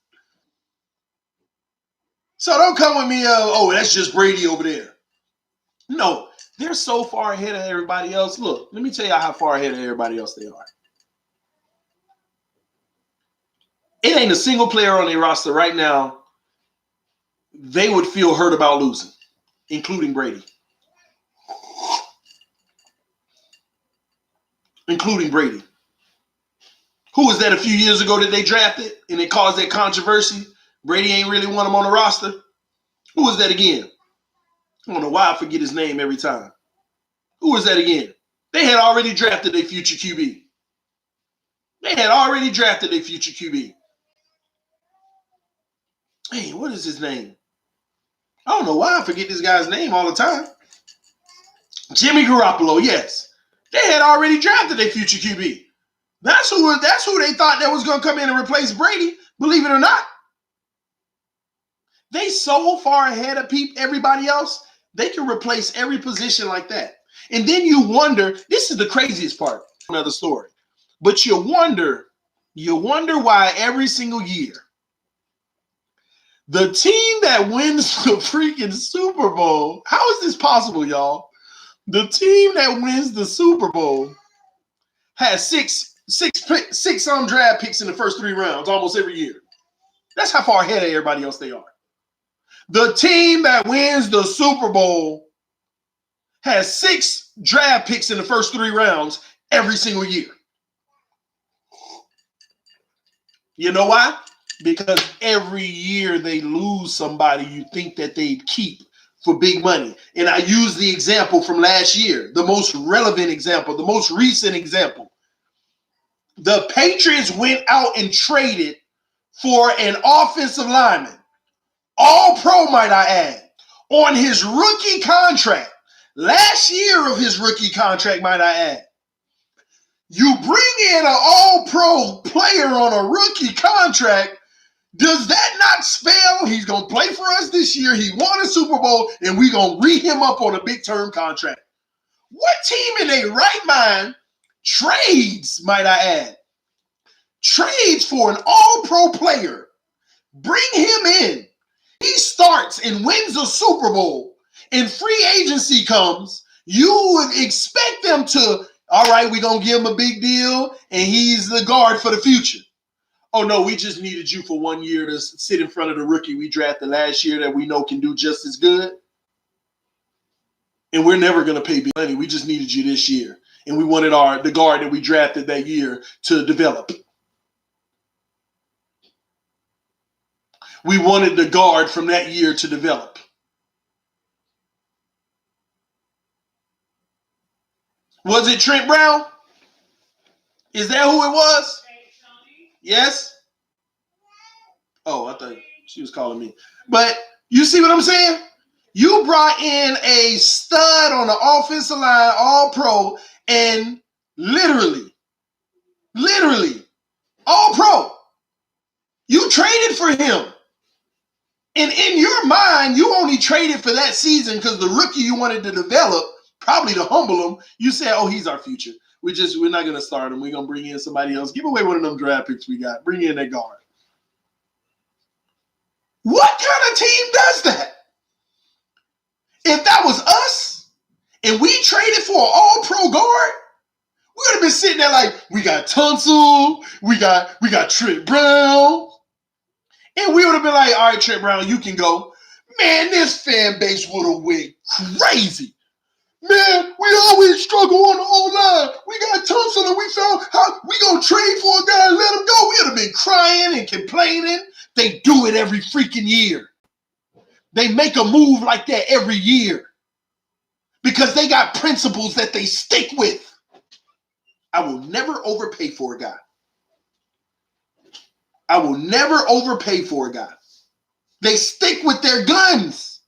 So don't come with me, that's just Brady over there. No, they're so far ahead of everybody else. Look, let me tell you how far ahead of everybody else they are. It ain't a single player on their roster right now they would feel hurt about losing, including Brady. Including Brady. Who was that a few years ago that they drafted and it caused that controversy? Brady ain't really want him on the roster. Who was that again? I don't know why I forget his name every time. Who was that again? They had already drafted their future QB. Hey, what is his name? I don't know why I forget this guy's name all the time. Jimmy Garoppolo, yes. They had already drafted their future QB. That's who they thought that was going to come in and replace Brady, believe it or not. They so far ahead of everybody else, they can replace every position like that. And then you wonder, this is the craziest part, another story. But you wonder why every single year, the team that wins the freaking Super Bowl, how is this possible, y'all? The team that wins the Super Bowl has six draft picks in the first 3 rounds almost every year. That's how far ahead of everybody else they are. The team that wins the Super Bowl has 6 draft picks in the first 3 rounds every single year. You know why? Because every year they lose somebody you think that they'd keep for big money. And I use the example from last year, the most relevant example, the most recent example. The Patriots went out and traded for an offensive lineman, all pro, might I add, on his rookie contract. Last year of his rookie contract, might I add. You bring in an all-pro player on a rookie contract, does that not spell he's going to play for us this year? He won a Super Bowl, and we're going to re him up on a big-term contract. What team in their right mind trades, might I add, trades for an all-pro player, bring him in, he starts and wins a Super Bowl, and free agency comes, you would expect them to, all right, we're going to give him a big deal, and he's the guard for the future. Oh, no, we just needed you for 1 year to sit in front of the rookie we drafted last year that we know can do just as good. And we're never going to pay big money. We just needed you this year. And we wanted the guard that we drafted that year to develop. We wanted the guard from that year to develop. Was it Trent Brown? Is that who it was? Yes? Oh, I thought she was calling me. But you see what I'm saying? You brought in a stud on the offensive line, all pro, and literally, all pro. You traded for him. And in your mind, you only traded for that season because the rookie you wanted to develop, probably to humble him, you said, oh, he's our future. We're not going to start him. We're going to bring in somebody else. Give away one of them draft picks we got. Bring in that guard. What kind of team does that? If that was us and we traded for an all-pro guard, we would have been sitting there like, we got Tunsil, we got Trent Brown. And we would have been like, all right, Trent Brown, you can go. Man, this fan base would have went crazy. Man, we always struggle on the O-line. We got Tunsil and we found how we going to trade for a guy and let him go. We would have been crying and complaining. They do it every freaking year. They make a move like that every year because they got principles that they stick with. I will never overpay for a guy. I will never overpay for a guy. They stick with their guns.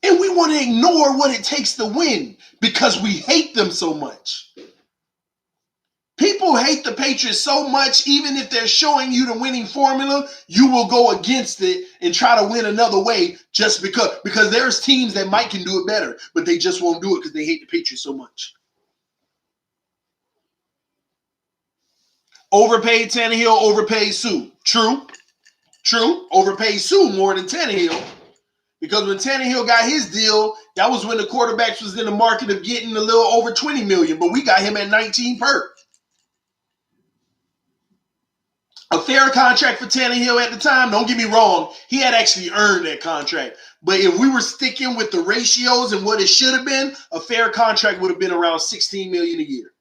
And we want to ignore what it takes to win because we hate them so much. People hate the Patriots so much, even if they're showing you the winning formula, you will go against it and try to win another way just because there's teams that might can do it better, but they just won't do it because they hate the Patriots so much. Overpaid Tannehill, overpaid Sue. True. Overpaid Sue more than Tannehill. Because when Tannehill got his deal, that was when the quarterbacks was in the market of getting a little over $20 million, but we got him at 19 per. A fair contract for Tannehill at the time, don't get me wrong, he had actually earned that contract. But if we were sticking with the ratios and what it should have been, a fair contract would have been around $16 million a year.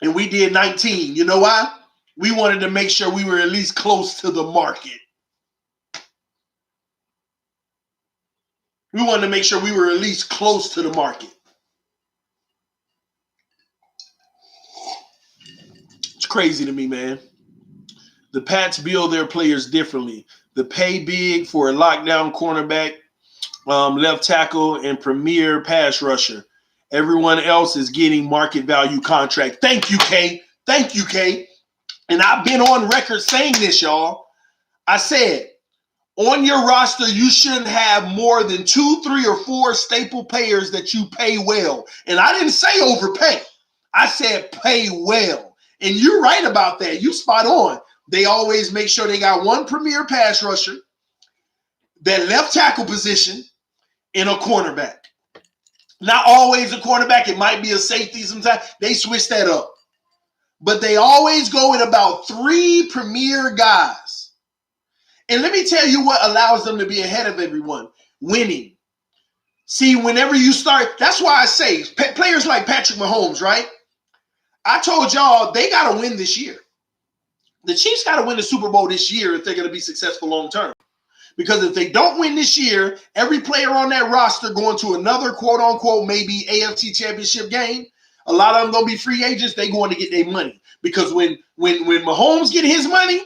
And we did 19. You know why? We wanted to make sure we were at least close to the market. We wanted to make sure we were at least close to the market. It's crazy to me, man. The Pats build their players differently. The pay big for a lockdown cornerback, left tackle, and premier pass rusher. Everyone else is getting market value contract. Thank you, Kay. Thank you, Kay. And I've been on record saying this, y'all. I said, on your roster, you shouldn't have more than 2, 3, or 4 staple players that you pay well. And I didn't say overpay. I said pay well. And you're right about that. You spot on. They always make sure they got one premier pass rusher, that left tackle position, and a cornerback. Not always a cornerback. It might be a safety sometimes. They switch that up. But they always go with about 3 premier guys. And let me tell you what allows them to be ahead of everyone. Winning. See, whenever you start, that's why I say players like Patrick Mahomes, right? I told y'all they got to win this year. The Chiefs got to win the Super Bowl this year if they're going to be successful long term. Because if they don't win this year, every player on that roster going to another quote-unquote maybe AFC championship game, a lot of them going to be free agents. They going to get their money. Because when Mahomes get his money,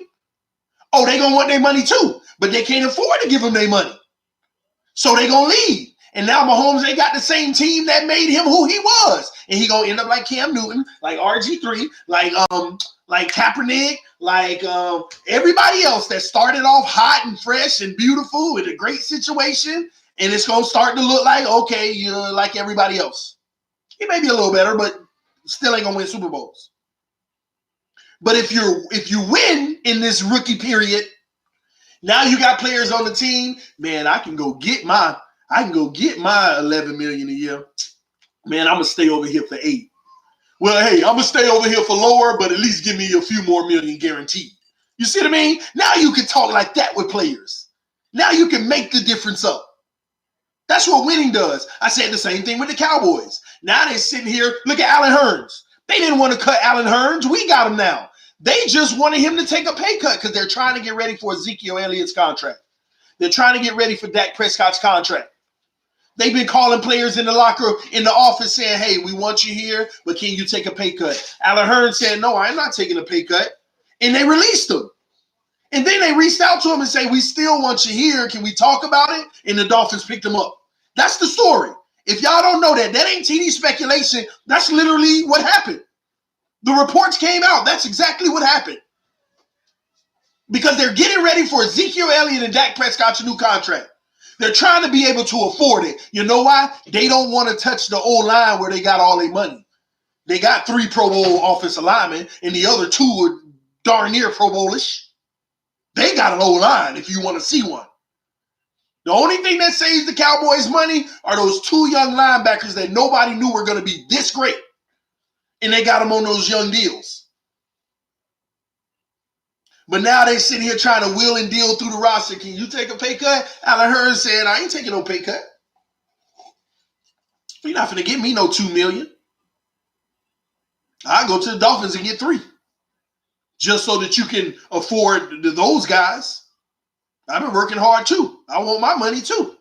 oh, they going to want their money too. But they can't afford to give them their money. So they going to leave. And now Mahomes ain't got the same team that made him who he was. And he going to end up like Cam Newton, like RG3, like Kaepernick, like everybody else that started off hot and fresh and beautiful with a great situation. And it's going to start to look like, okay, you're like everybody else. He may be a little better, but still ain't going to win Super Bowls. But if you win in this rookie period, now you got players on the team, man, I can go get my 11 million a year. Man, I'm going to stay over here for 8. Well, hey, I'm going to stay over here for lower, but at least give me a few more million guaranteed. You see what I mean? Now you can talk like that with players. Now you can make the difference up. That's what winning does. I said the same thing with the Cowboys. Now they're sitting here. Look at Allen Hurns. They didn't want to cut Allen Hurns. We got him now. They just wanted him to take a pay cut because they're trying to get ready for Ezekiel Elliott's contract. They're trying to get ready for Dak Prescott's contract. They've been calling players in the locker, in the office saying, hey, we want you here, but can you take a pay cut? Allen Hurns said, no, I'm not taking a pay cut. And they released him. And then they reached out to him and say, we still want you here. Can we talk about it? And the Dolphins picked him up. That's the story. If y'all don't know that, that ain't TD speculation. That's literally what happened. The reports came out. That's exactly what happened. Because they're getting ready for Ezekiel Elliott and Dak Prescott's new contract. They're trying to be able to afford it. You know why? They don't want to touch the O-line where they got all their money. They got 3 Pro Bowl offensive linemen, and the other 2 are darn near Pro Bowl-ish. They got an O-line if you want to see one. The only thing that saves the Cowboys money are those 2 young linebackers that nobody knew were going to be this great. And they got them on those young deals. But now they sitting here trying to wheel and deal through the roster. Can you take a pay cut? Allen Hurns said, I ain't taking no pay cut. You're not going to get me no $2 million. I'll go to the Dolphins and get 3. Just so that you can afford those guys. I've been working hard too. I want my money too.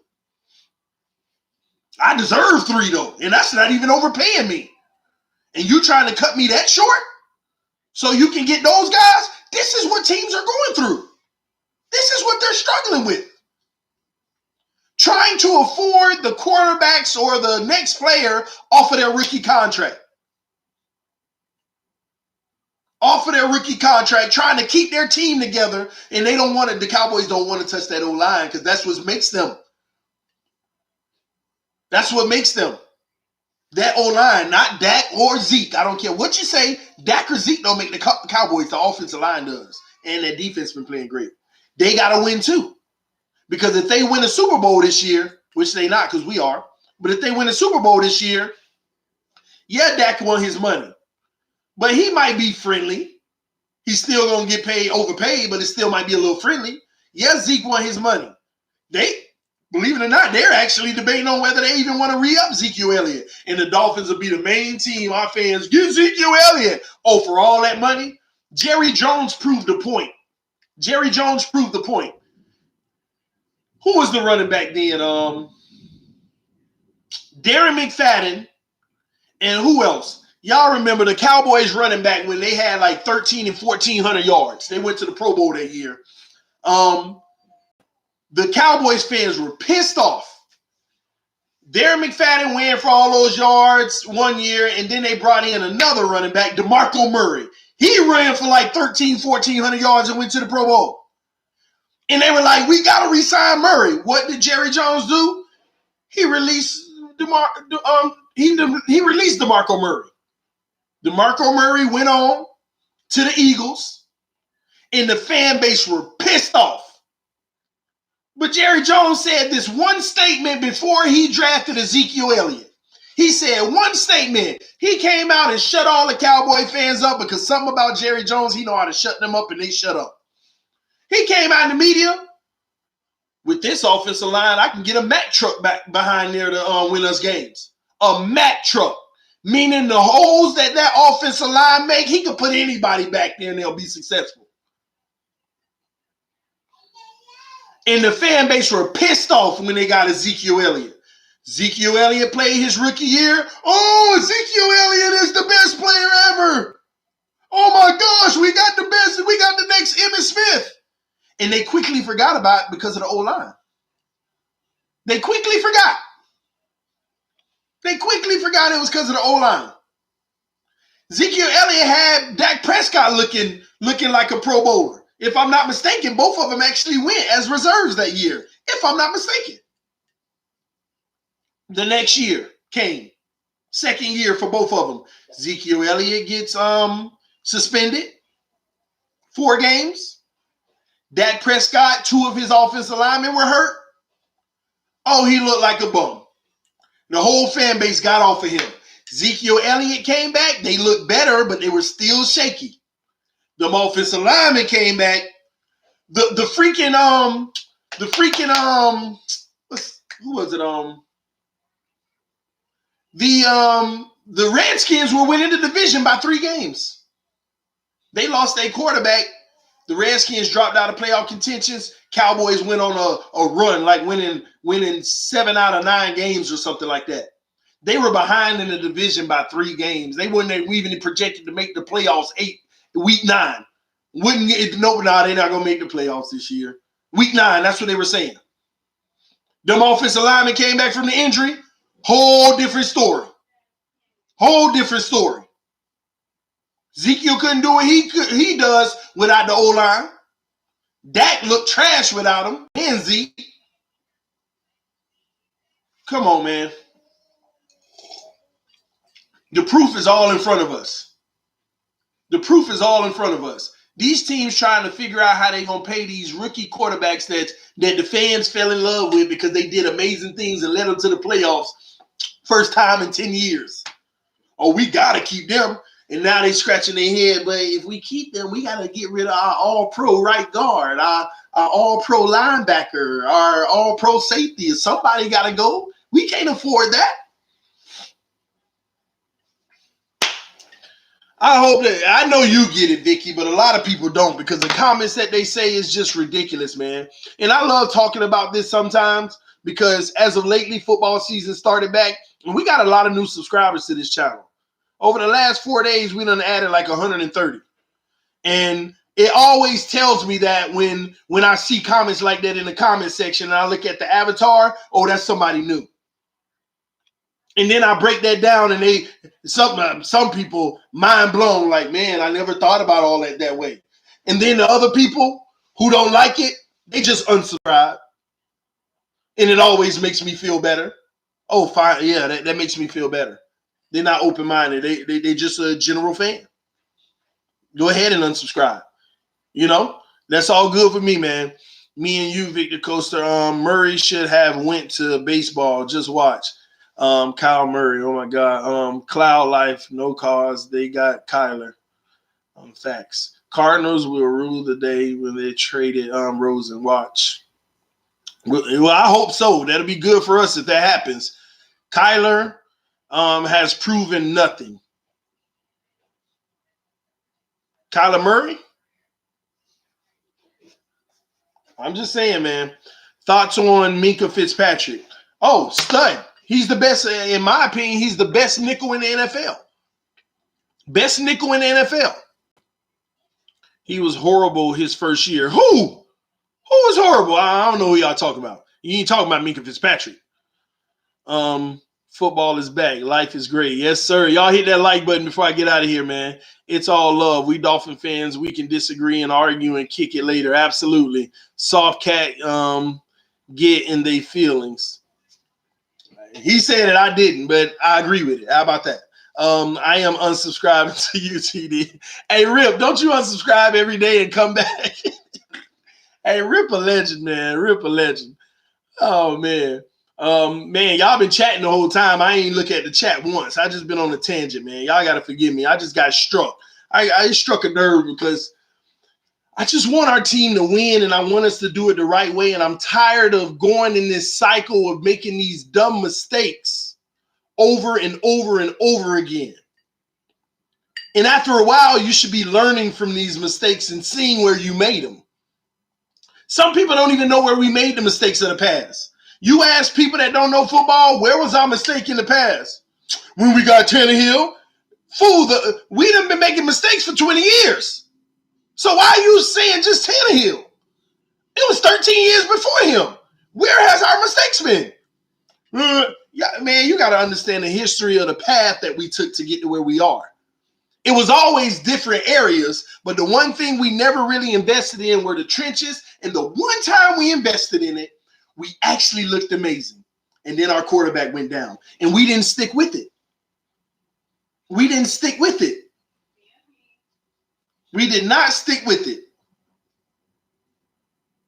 I deserve 3 though. And that's not even overpaying me. And you trying to cut me that short so you can get those guys? This is what teams are going through. This is what they're struggling with. Trying to afford the quarterbacks or the next player off of their rookie contract. Off of their rookie contract, trying to keep their team together, and they don't want it. The Cowboys don't want to touch that O-line because that's what makes them. That's what makes them. That O-line, not Dak or Zeke. I don't care what you say. Dak or Zeke don't make the Cowboys. The offensive line does. And that defense been playing great. They got to win too. Because if they win a Super Bowl this year, which they not because we are, but if they win a Super Bowl this year, yeah, Dak won his money. But he might be friendly. He's still going to get paid, overpaid, but it still might be a little friendly. Yeah, Zeke won his money. They, believe it or not, they're actually debating on whether they even want to re-up Ezekiel Elliott. And the Dolphins will be the main team. Our fans, get Ezekiel Elliott. Oh, for all that money? Jerry Jones proved the point. Jerry Jones proved the point. Who was the running back then? Darren McFadden. And who else? Y'all remember the Cowboys running back when they had like 13 and 1,400 yards. They went to the Pro Bowl that year. The Cowboys fans were pissed off. Darren McFadden ran for all those yards one year, and then they brought in another running back, DeMarco Murray. He ran for like 1,400 yards and went to the Pro Bowl. And they were like, we got to re-sign Murray. What did Jerry Jones do? He released he released DeMarco Murray. DeMarco Murray went on to the Eagles, and the fan base were pissed off. But Jerry Jones said this one statement before he drafted Ezekiel Elliott. He said one statement. He came out and shut all the Cowboy fans up because something about Jerry Jones, he know how to shut them up and they shut up. He came out in the media. With this offensive line, I can get a Mack truck back behind there to win us games. A Mack truck. Meaning the holes that offensive line make, he could put anybody back there and they'll be successful. And the fan base were pissed off when they got Ezekiel Elliott. Ezekiel Elliott played his rookie year. Oh, Ezekiel Elliott is the best player ever. Oh my gosh, we got the best. We got the next Emmitt Smith. And they quickly forgot about it because of the O-line. They quickly forgot. They quickly forgot it was because of the O-line. Ezekiel Elliott had Dak Prescott looking like a Pro Bowler. If I'm not mistaken, both of them actually went as reserves that year. If I'm not mistaken. The next year came. Second year for both of them. Ezekiel Elliott gets suspended 4 games. Dak Prescott, 2 of his offensive linemen were hurt. Oh, he looked like a bum. The whole fan base got off of him. Ezekiel Elliott came back. They looked better, but they were still shaky. The offensive lineman came back. The freaking who was it? The Redskins were winning the division by 3 games. They lost their quarterback. The Redskins dropped out of playoff contentions. Cowboys went on a run, like winning 7 out of 9 games or something like that. They were behind in the division by 3 games. They wouldn't have even projected to make the playoffs week 9. They're not gonna make the playoffs this year. Week 9, that's what they were saying. Them offensive linemen came back from the injury. Whole different story. Whole different story. Ezekiel couldn't do what he does without the O-line. Dak looked trash without him. And Zeke. Come on, man. The proof is all in front of us. The proof is all in front of us. These teams trying to figure out how they're going to pay these rookie quarterbacks that the fans fell in love with because they did amazing things and led them to the playoffs first time in 10 years. Oh, we got to keep them. And now they scratching their head. But if we keep them, we got to get rid of our all-pro right guard, our all-pro linebacker, our all-pro safety. Somebody got to go. We can't afford that. I know you get it, Vicky, but a lot of people don't because the comments that they say is just ridiculous, man. And I love talking about this sometimes because as of lately, football season started back, and we got a lot of new subscribers to this channel. Over the last 4 days, we done added like 130. And it always tells me that when I see comments like that in the comment section and I look at the avatar, oh, that's somebody new. And then I break that down and some people mind blown, like, man, I never thought about all that way. And then the other people who don't like it, they just unsubscribe. And it always makes me feel better. Oh, fine. Yeah, that makes me feel better. They're not open-minded. They just a general fan. Go ahead and unsubscribe. You know, that's all good for me, man. Me and you, Victor Coaster. Murray should have went to baseball. Just watch. Kyle Murray, oh my God. Cloud Life, no cause. They got Kyler. Facts. Cardinals will rule the day when they traded Rosen. Watch. Well, I hope so. That'll be good for us if that happens. Kyler has proven nothing. Kyler Murray? I'm just saying, man. Thoughts on Minkah Fitzpatrick? Oh, stud. He's the best, in my opinion, he's the best nickel in the NFL. Best nickel in the NFL. He was horrible his first year. Who? Who was horrible? I don't know who y'all talking about. You ain't talking about Minkah Fitzpatrick. Football is back. Life is great. Yes, sir. Y'all hit that like button before I get out of here, man. It's all love. We Dolphin fans, we can disagree and argue and kick it later. Absolutely. Soft cat get in their feelings. He said it, I didn't, but I agree with it. How about that? I am unsubscribing to you, TD. Hey, Rip, don't you unsubscribe every day and come back? Hey, Rip a legend, man. Rip a legend. Oh, man. Man, y'all been chatting the whole time. I ain't look at the chat once. I just been on a tangent, man. Y'all got to forgive me. I just got struck. I struck a nerve because I just want our team to win and I want us to do it the right way. And I'm tired of going in this cycle of making these dumb mistakes over and over and over again. And after a while, you should be learning from these mistakes and seeing where you made them. Some people don't even know where we made the mistakes in the past. You ask people that don't know football, where was our mistake in the past? When we got Tannehill? Fool, we done been making mistakes for 20 years. So why are you saying just Tannehill? It was 13 years before him. Where has our mistakes been? Yeah, man, you got to understand the history of the path that we took to get to where we are. It was always different areas, but the one thing we never really invested in were the trenches. And the one time we invested in it, we actually looked amazing. And then our quarterback went down. And we didn't stick with it. We didn't stick with it. We did not stick with it.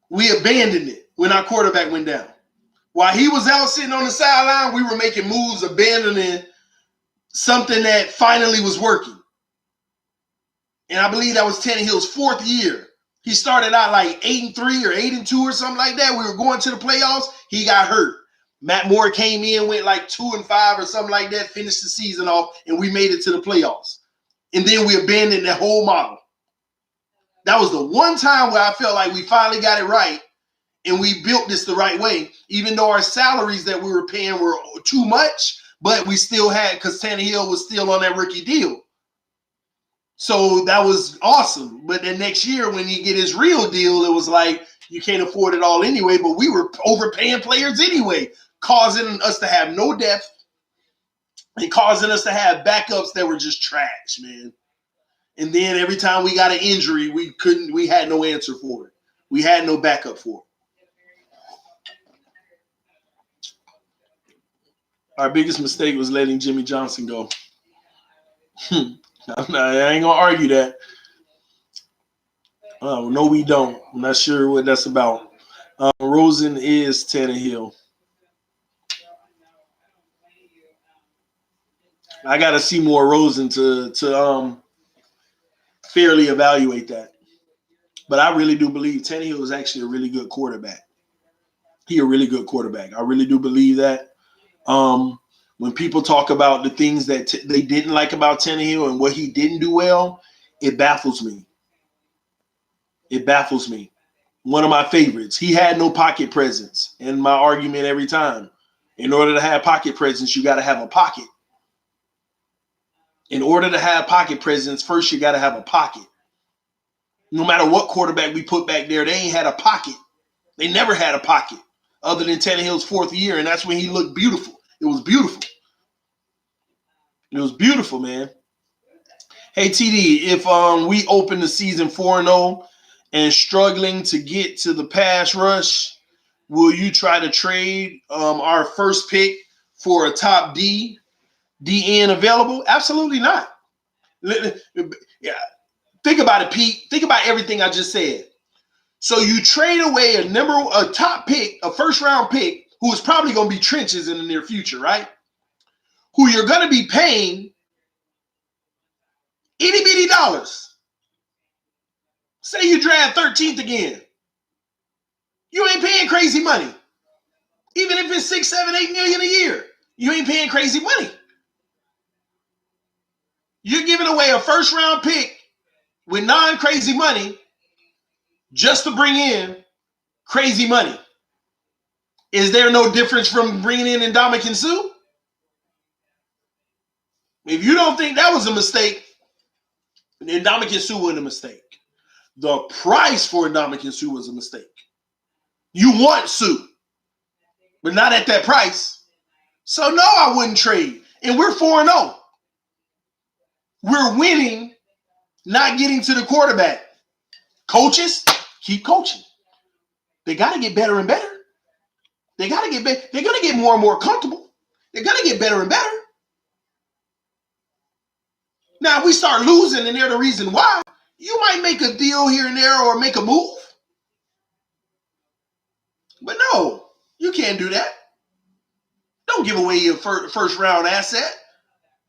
We abandoned it when our quarterback went down. While he was out sitting on the sideline, we were making moves, abandoning something that finally was working. And I believe that was Tannehill's 4th year. He started out like 8-3 or 8-2 or something like that. We were going to the playoffs. He got hurt. Matt Moore came in, went like 2-5 or something like that, finished the season off, and we made it to the playoffs. And then we abandoned that whole model. That was the one time where I felt like we finally got it right and we built this the right way, even though our salaries that we were paying were too much, but we still had, because Tannehill was still on that rookie deal. So that was awesome. But then next year when he get his real deal, it was like, you can't afford it all anyway, but we were overpaying players anyway, causing us to have no depth and causing us to have backups that were just trash, man. And then every time we got an injury, we had no answer for it. We had no backup for it. Our biggest mistake was letting Jimmy Johnson go. I ain't going to argue that. No, we don't. I'm not sure what that's about. Rosen is Tannehill. I got to see more Rosen to fairly evaluate that. But I really do believe Tannehill is actually a really good quarterback. He a really good quarterback. I really do believe that. When people talk about the things that they didn't like about Tannehill and what he didn't do well, it baffles me. It baffles me. One of my favorites. He had no pocket presence. In my argument every time, in order to have pocket presence, you got to have a pocket. In order to have pocket presence, first you got to have a pocket. No matter what quarterback we put back there, they ain't had a pocket. They never had a pocket other than Tannehill's fourth year, and that's when he looked beautiful. It was beautiful. It was beautiful, man. Hey, TD, if we open the season 4-0 and struggling to get to the pass rush, will you try to trade our first pick for a top DN available? Absolutely not. Yeah. Think about it, Pete. Think about everything I just said. So you trade away a top pick, a first-round pick, who is probably going to be trenches in the near future, right? Who you're going to be paying itty-bitty dollars. Say you draft 13th again. You ain't paying crazy money. Even if it's 6, 7, 8 million a year, you ain't paying crazy money. You're giving away a first-round pick with non-crazy money just to bring in crazy money. Is there no difference from bringing in Ndamukong Suh? If you don't think that was a mistake, then Ndamukong Suh wasn't a mistake. The price for Ndamukong Suh was a mistake. You want Suh, but not at that price. So no, I wouldn't trade. And we're 4-0. We're winning, not getting to the quarterback. Coaches, keep coaching. They got to get better and better. They got to get better. They're going to get more and more comfortable. They're going to get better and better. Now, if we start losing and they're the reason why, you might make a deal here and there or make a move. But no, you can't do that. Don't give away your first-round asset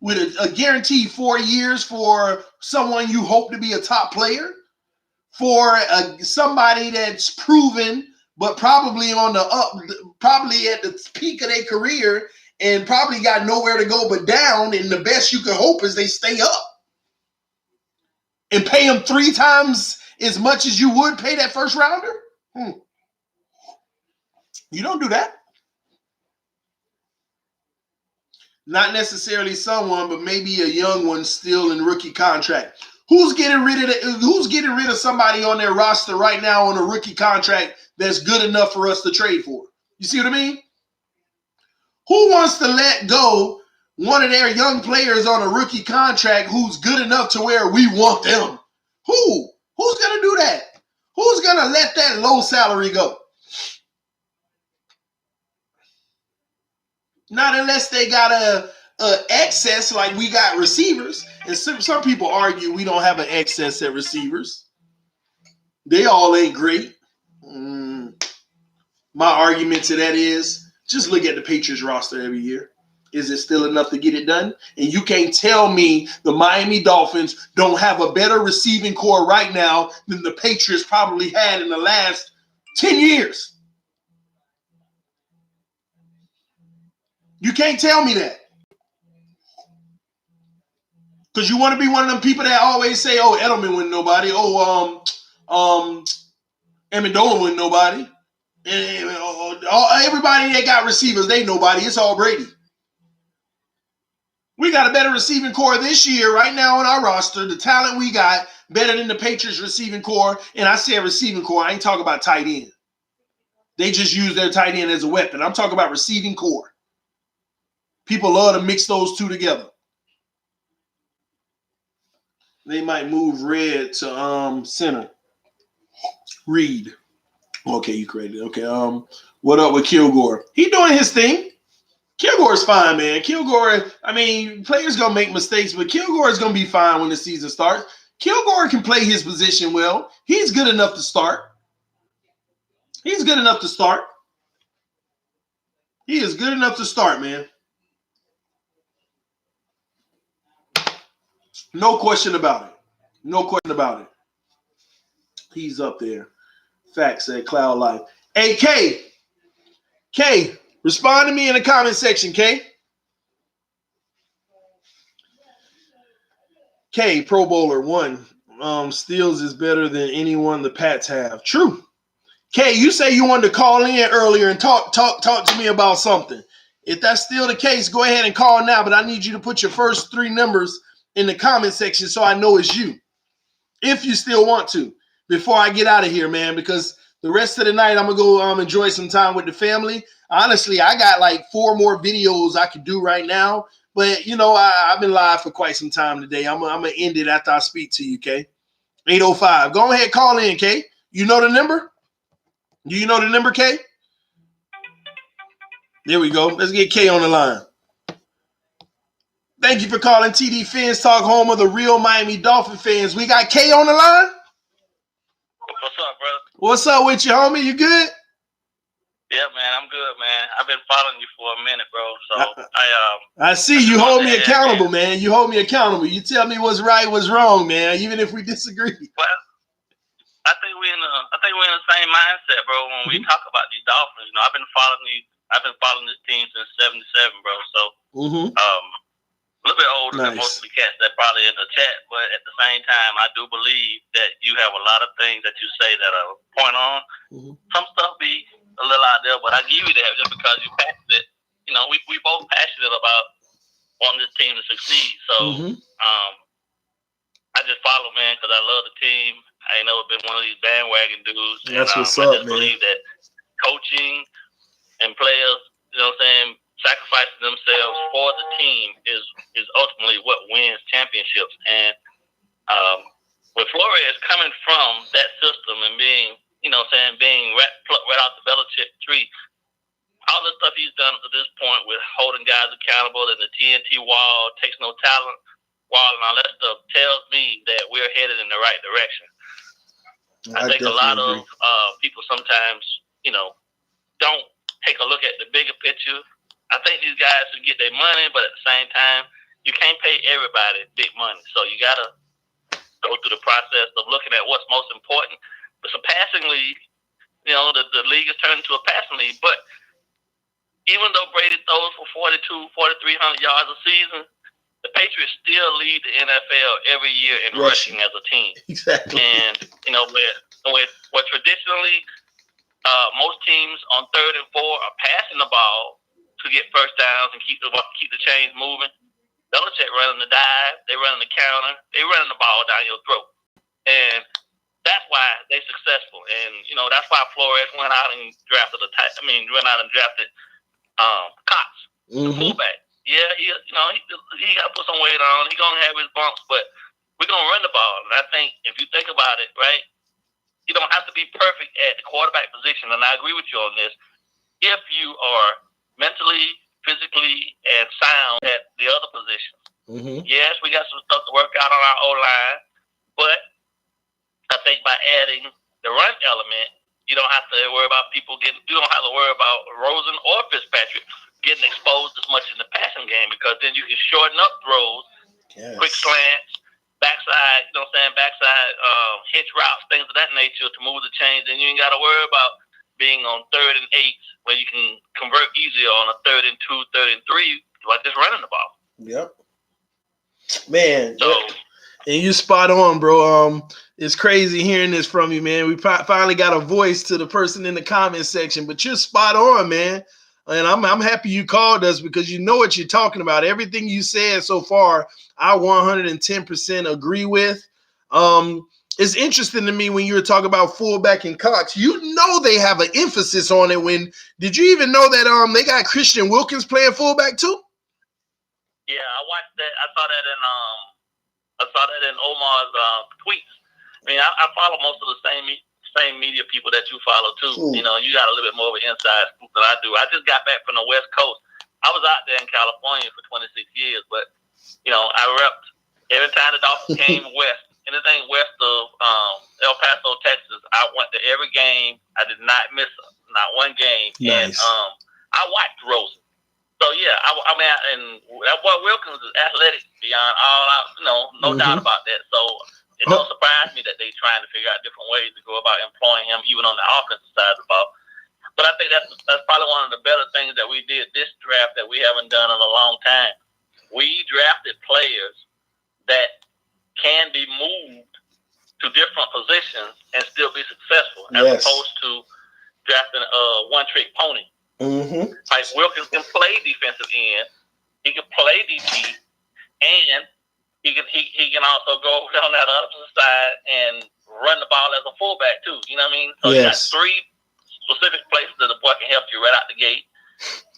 with a guaranteed 4 years for someone you hope to be a top player, for somebody that's proven but probably on the up, probably at the peak of their career and probably got nowhere to go but down, and the best you can hope is they stay up. And pay them 3 times as much as you would pay that first rounder? You don't do that. Not necessarily someone, but maybe a young one still in rookie contract. Who's getting rid of somebody on their roster right now on a rookie contract that's good enough for us to trade for? You see what I mean? Who wants to let go one of their young players on a rookie contract who's good enough to where we want them? Who? Who's going to do that? Who's going to let that low salary go? Not unless they got a excess like we got receivers. And some people argue we don't have an excess at receivers. They all ain't great. My argument to that is just look at the Patriots roster every year. Is it still enough to get it done? And you can't tell me the Miami Dolphins don't have a better receiving core right now than the Patriots probably had in the last 10 years. You can't tell me that. Because you want to be one of them people that always say, oh, Edelman wouldn't nobody. Oh, Amendola wouldn't nobody. And everybody that got receivers, they nobody. It's all Brady. We got a better receiving core this year right now on our roster. The talent we got better than the Patriots receiving core. And I say receiving core. I ain't talking about tight end. They just use their tight end as a weapon. I'm talking about receiving core. People love to mix those two together. They might move Red to center. Reed. Okay, you created it. Okay. What up with Kilgore? He doing his thing. Kilgore's fine, man. Kilgore, I mean, players gonna make mistakes, but Kilgore is gonna be fine when the season starts. Kilgore can play his position well. He's good enough to start. He's good enough to start. He is good enough to start, man. No question about it. No question about it. He's up there. Facts at Cloud Life. Hey, K, respond to me in the comment section, K. K, Pro Bowler 1. Steals is better than anyone the Pats have. True. K, you say you wanted to call in earlier and talk to me about something. If that's still the case, go ahead and call now, but I need you to put your first 3 numbers in the comment section so I know it's you. If you still want to, before I get out of here, man, because the rest of the night I'm going to go enjoy some time with the family. Honestly, I got like 4 more videos I could do right now, but, you know, I've been live for quite some time today. I'm going to end it after I speak to you, K. 805. Go ahead, call in, K. You know the number? Do you know the number, K? There we go. Let's get K on the line. Thank you for calling TD Fins Talk, home of the real Miami Dolphin fans. We got K on the line. What's up, brother? What's up with you, homie? You good? Yeah, man, I'm good, man. I've been following you for a minute, bro. So I see you hold me accountable, man. You hold me accountable. You tell me what's right, what's wrong, man. Even if we disagree. Well, I think we're in the same mindset, bro. When we talk about these Dolphins, you know, I've been following this team since '77, bro. So a little bit older than most of the cats that probably in the chat, but at the same time, I do believe that you have a lot of things that you say that are point on. Some stuff be a little out there, but I give you that just because you're passionate. You know, we both passionate about wanting this team to succeed. So I just follow, man, because I love the team. I ain't never been one of these bandwagon dudes. That's what's up, man. I just believe that coaching and players, you know what I'm saying, sacrificing themselves for the team is ultimately what wins championships. And with Flores coming from that system and being, you know what I'm saying, being right out the Belichick tree, all the stuff he's done to this point with holding guys accountable and the TNT wall, takes no talent wall, and all that stuff tells me that we're headed in the right direction. I think a lot of people sometimes, you know, don't take a look at the bigger picture. I think these guys should get their money, but at the same time, you can't pay everybody big money. So you got to go through the process of looking at what's most important. But surpassingly, you know, the league is turned into a passing league. But even though Brady throws for 4,300 yards a season, the Patriots still lead the NFL every year in rushing as a team. Exactly. And, you know, where traditionally most teams on 3rd and 4 are passing the ball to get first downs and keep the chains moving. Belichick running the dive, they running the counter, they running the ball down your throat. And that's why they're successful. And, you know, that's why Flores went out and drafted Cox, the fullback. Yeah, he got to put some weight on. He's going to have his bumps, but we're going to run the ball. And I think if you think about it, right, you don't have to be perfect at the quarterback position. And I agree with you on this. If you are mentally, physically, and sound at the other positions. Yes, we got some stuff to work out on our O-line, but I think by adding the run element, you don't have to worry about you don't have to worry about Rosen or Fitzpatrick getting exposed as much in the passing game, because then you can shorten up throws, quick slants, backside, you know what I'm saying, hitch routes, things of that nature to move the chains, and you ain't got to worry about being on 3rd and 8 where you can convert easier on a 3rd and 2, 3rd and 3 by just running the ball. Yep. Man. So, and you spot on, bro. It's crazy hearing this from you, man. We finally got a voice to the person in the comment section, but you're spot on, man. And I'm happy you called us because you know what you're talking about. Everything you said so far, I 110% agree with. It's interesting to me when you were talking about fullback and Cox. You know they have an emphasis on it. Did you even know that they got Christian Wilkins playing fullback too? Yeah, I watched that. I saw that in Omar's tweets. I mean, I follow most of the same media people that you follow too. Ooh. You know, you got a little bit more of an inside scoop than I do. I just got back from the West Coast. I was out there in California for 26 years, but you know, I repped every time the Dolphins came west. Anything west of El Paso, Texas, I went to every game. I did not miss not one game. Nice. And I watched Rosen. So yeah, I mean, and that boy Wilkins is athletic beyond all out. No doubt about that. So it don't surprise me that they're trying to figure out different ways to go about employing him, even on the offensive side of the ball. But I think that's probably one of the better things that we did this draft that we haven't done in a long time. We drafted players that can be moved to different positions and still be successful, as opposed to drafting a one-trick pony. Mm-hmm. Like Wilkins can play defensive end, he can play DT, and he can also go down that other side and run the ball as a fullback too. You know what I mean? So you got 3 specific places that the boy can help you right out the gate.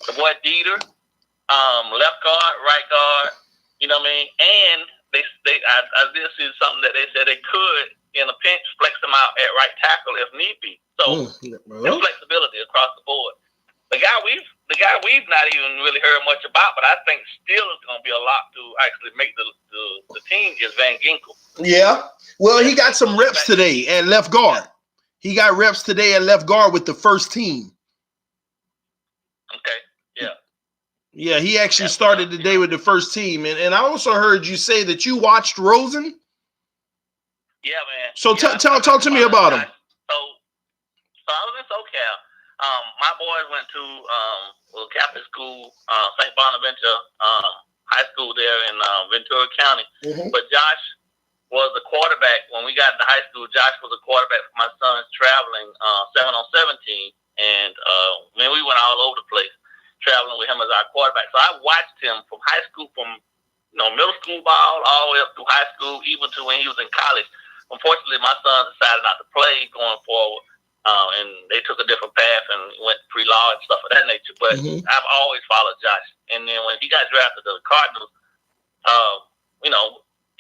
The boy Dieter, left guard, right guard. You know what I mean? And I did see something that they said they could, in a pinch, flex them out at right tackle if need be. So there's flexibility across the board. The guy we've not even really heard much about, but I think still is going to be a lot to actually make the team is Van Ginkel. Yeah. Well, he got some reps today at left guard. He got reps today at left guard with the first team. Okay. Yeah. Yeah, he actually started the day with the first team. And I also heard you say that you watched Rosen. Yeah, man. So talk to me about him. So I was in SoCal. My boys went to Catholic school, St. Bonaventure High School there in Ventura County. Mm-hmm. But Josh was the quarterback. When we got to high school, Josh was a quarterback for my son's traveling 7-on-17. And man, we went all over the place traveling with him as our quarterback. So I watched him from high school, from middle school ball all the way up through high school, even to when he was in college. Unfortunately, my son decided not to play going forward. And they took a different path and went pre-law and stuff of that nature. But I've always followed Josh. And then when he got drafted to the Cardinals,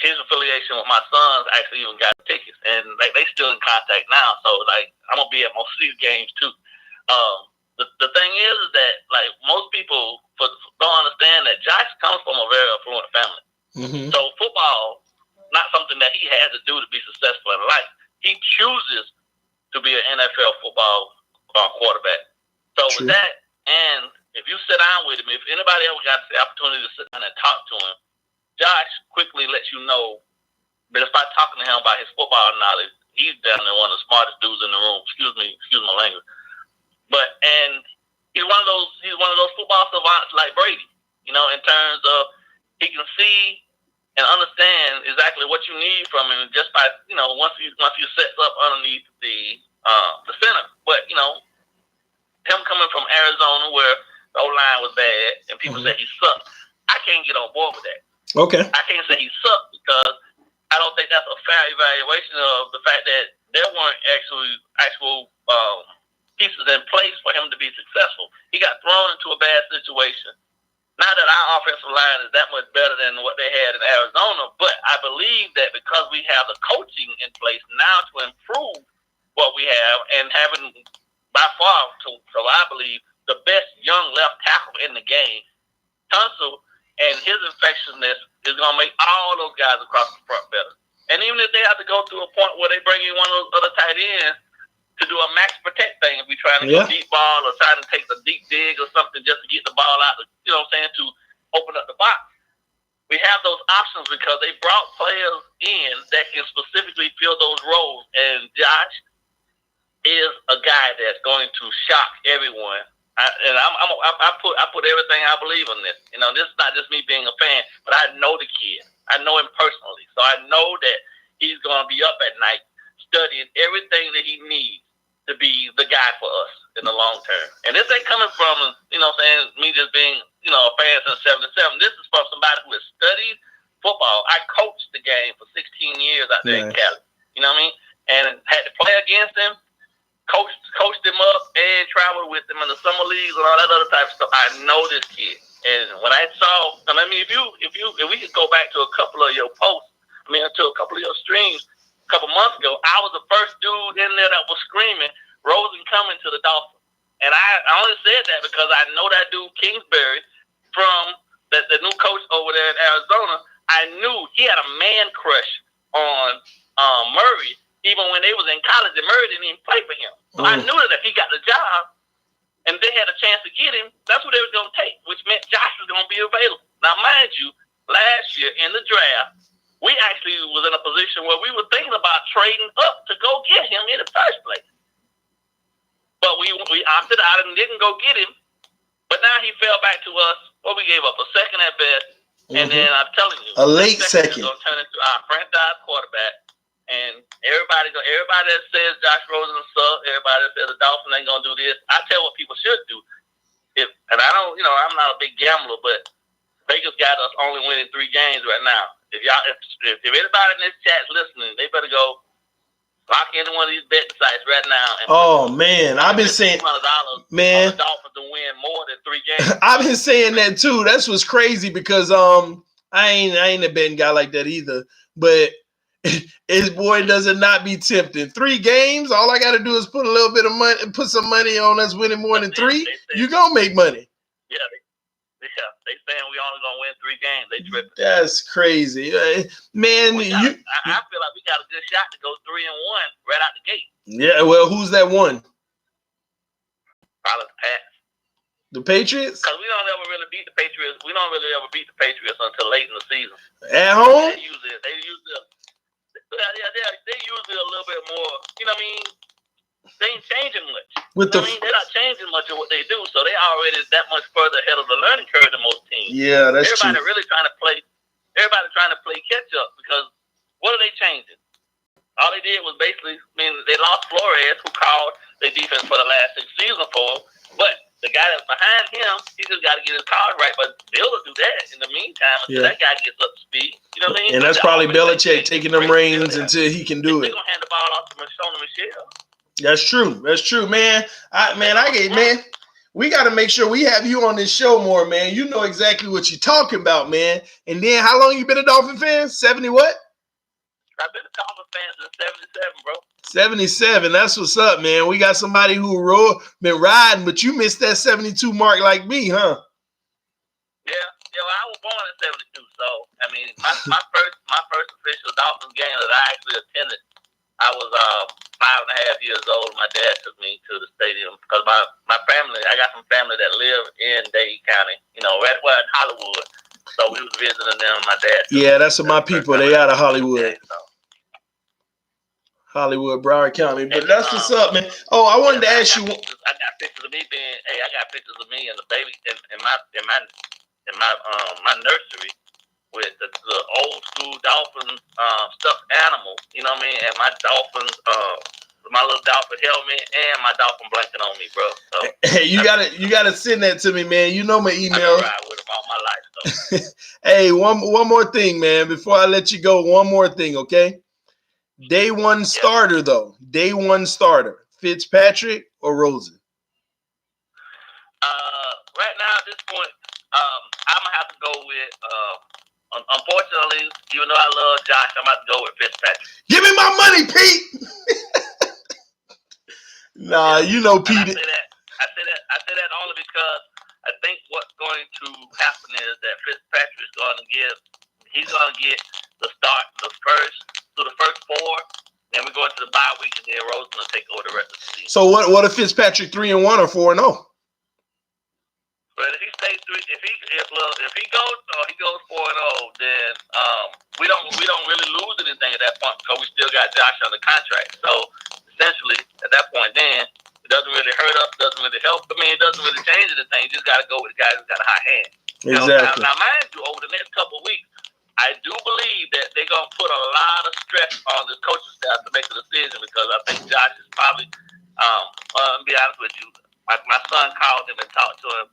his affiliation with my sons actually even got tickets. And they still in contact now. So I'm gonna be at most of these games too. The thing is that most people don't understand that Josh comes from a very affluent family. Mm-hmm. So football, not something that he had to do to be successful in life. He chooses to be an NFL football quarterback. So with that, and if you sit down with him, if anybody ever got the opportunity to sit down and talk to him, Josh quickly lets you know that by talking to him about his football knowledge, he's definitely one of the smartest dudes in the room. Excuse my language. And he's one of those football savants like Brady, in terms of he can see and understand exactly what you need from him just by, once you sets up underneath the center. But, him coming from Arizona where the O-line was bad and people say he sucked, I can't get on board with that. Okay. I can't say he sucked because I don't think that's a fair evaluation of the fact that there weren't actual pieces in place for him to be successful. He got thrown into a bad situation. Not that our offensive line is that much better than what they had in Arizona, but I believe that because we have the coaching in place now to improve what we have, and having by far, so I believe, the best young left tackle in the game, Tunsil, and his infectiousness is going to make all those guys across the front better. And even if they have to go to a point where they bring in one of those other tight ends to do a max protect thing, if we're trying to go deep ball or trying to take a deep dig or something just to get the ball out, to open up the box. We have those options because they brought players in that can specifically fill those roles. And Josh, is a guy that's going to shock everyone. I put everything I believe in this. You know, this is not just me being a fan, but I know the kid. I know him personally, so I know that he's going to be up at night studying everything that he needs to be the guy for us in the long term. And this ain't coming from, you know what I'm saying, me just being, you know, a fan since '77. This is from somebody who has studied football. I coached the game for 16 years out there in Cali. You know what I mean? And had to play against him, coached him up, and traveled with him in the summer leagues and all that other type of stuff. I know this kid. And when I saw, I mean, if we could go back to a couple of your posts, I mean, to a couple of your streams, a couple months ago, I was the first dude in there that was screaming, Rosen coming to the Dolphins. And I only said that because I know that dude Kingsbury from the new coach over there in Arizona. I knew he had a man crush on Murray, even when they was in college, and Murray didn't even play for him. So I knew that if he got the job and they had a chance to get him, that's what they were going to take, which meant Josh was going to be available. Now, mind you, last year in the draft, we actually was in a position where we were thinking about trading up to go get him in the first place. But we opted out and didn't go get him. But now he fell back to us. Well, we gave up a second at best. And then I'm telling you, a late second is going to turn into our franchise quarterback. And everybody that says Josh Rosen is sub, everybody that says the Dolphins ain't going to do this, I tell what people should do. And I don't, you know, I'm not a big gambler, but Vegas got us only winning 3 games right now. If anybody in this chat's listening, they better go lock into one of these betting sites right now. And man, I've been saying, man, the Dolphins to win more than 3 games. I've been saying that too. That's what's crazy because I ain't a betting guy like that either. But his boy does it not be tempting. 3 games, all I got to do is put a little bit of money, put some money on us winning more than 3. You gonna make money. Yeah. They saying we only gonna win 3 games. They tripping. That's crazy, man. I feel like we got a good shot to go 3-1 right out the gate. Yeah, well, who's that one? Probably the Pats. The Patriots? Because we don't ever really beat the Patriots. We don't really ever beat the Patriots until late in the season. At home? They usually a little bit more. You know what I mean? They ain't changing much. They're not changing much of what they do, so they already that much further ahead of the learning curve than most teams. Yeah, that's everybody true. Really trying to play. Everybody trying to play catch up because what are they changing? All they did was basically, they lost Flores, who called their defense for the last 6 seasons for them. But the guy that's behind him, he just got to get his card right. But Bill will do that in the meantime until that guy gets up to speed. You know what I mean? And that's probably Belichick taking them reins until he can do it. They're gonna hand the ball off to Michelle. That's true. That's true, man. We got to make sure we have you on this show more, man. You know exactly what you're talking about, man. And then how long you been a Dolphin fan? 70 what? I've been a Dolphin fan since 77, bro. 77. That's what's up, man. We got somebody who been riding, but you missed that 72 mark like me, huh? Yeah. I was born in 72, so my first official Dolphins game that I actually attended, I was 5.5 years old. My dad took me to the stadium because my family, I got some family that live in Dade County, right where in Hollywood. So we was visiting them. My dad. Yeah, that's what my people. They out of Hollywood. Hollywood, Broward County. But that's what's up, man. Oh, I wanted to ask you. I got pictures of me I got pictures of me and the baby in my nursery with the old school Dolphins stuffed animal, you know what I mean? And my Dolphins, my little Dolphin helmet and my Dolphin blanket on me, bro. So, hey, you gotta send that to me, man. You know my email. I've been riding with him all my life, so. Hey, one more thing, man. Before I let you go, one more thing, okay? Day one starter, though. Day one starter. Fitzpatrick or Rosen? Right now, at this point, I'm going to have to go with, unfortunately, even though I love Josh, I'm going to have to go with Fitzpatrick. Give me my money, Pete! Nah, you know Pete. I say that only because I think what's going to happen is that Fitzpatrick is going to get the start through the first 4, then we go into the bye week, and then Rosen will take over the rest of the season. So what if Fitzpatrick 3-1 or 4-0? But if he stays if he goes 4-0, then we don't really lose anything at that point because we still got Josh under contract. So essentially, at that point, then really help. I mean, it doesn't really change anything. You just got to go with the guys who got a high hand. Exactly. Now, mind you, over the next couple of weeks, I do believe that they're going to put a lot of stress on the coaching staff to make a decision because I think Josh is probably, to be honest with you, my son called him and talked to him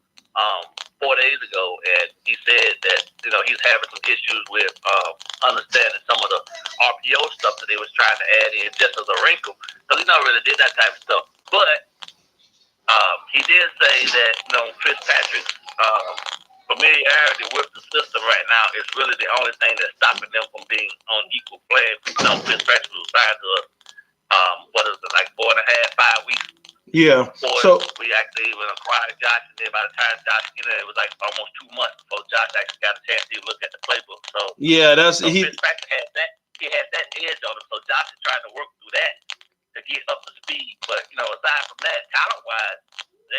4 days ago, and he said that he's having some issues with understanding some of the RPO stuff that they was trying to add in just as a wrinkle because he never really did that type of stuff. But he did say that Fitzpatrick's familiarity with the system right now is really the only thing that's stopping them from being on equal playing. Fitzpatrick was signed to us, what is it, like 4.5, 5 weeks. Yeah. So we actually even acquired Josh, and then by the time Josh it was like almost 2 months before Josh actually got a chance to look at the playbook. So yeah, Fitzpatrick has that. He has that edge on him. So Josh is trying to work through that to get up to speed. But aside from that, talent wise,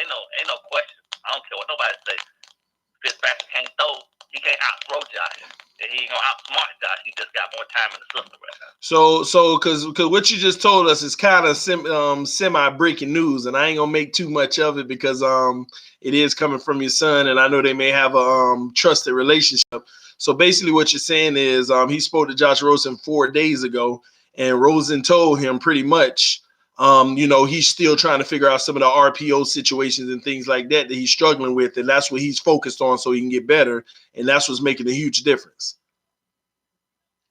ain't no question. I don't care what nobody says. Fitzpatrick can't throw. He can't out-throw Josh. And he ain't going to outsmart Josh. He just got more time in the system right now. So, because what you just told us is kind of semi-breaking news, and I ain't going to make too much of it because it is coming from your son, and I know they may have a trusted relationship. So basically what you're saying is he spoke to Josh Rosen 4 days ago, and Rosen told him pretty much he's still trying to figure out some of the RPO situations and things like that he's struggling with, and that's what he's focused on so he can get better, and that's what's making a huge difference.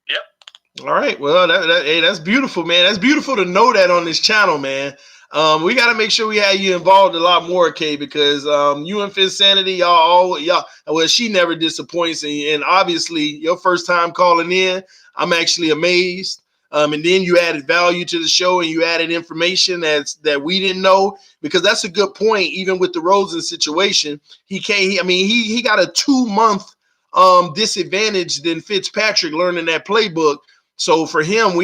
Yep. All right. Well, that's beautiful, man. That's beautiful to know that on this channel, man. We got to make sure we have you involved a lot more, Kay, because you and Finsanity, y'all, well, she never disappoints, and obviously your first time calling in, I'm actually amazed. And then you added value to the show and you added information that we didn't know, because that's a good point. Even with the Rosen situation, he got a 2-month disadvantage than Fitzpatrick learning that playbook. So for him,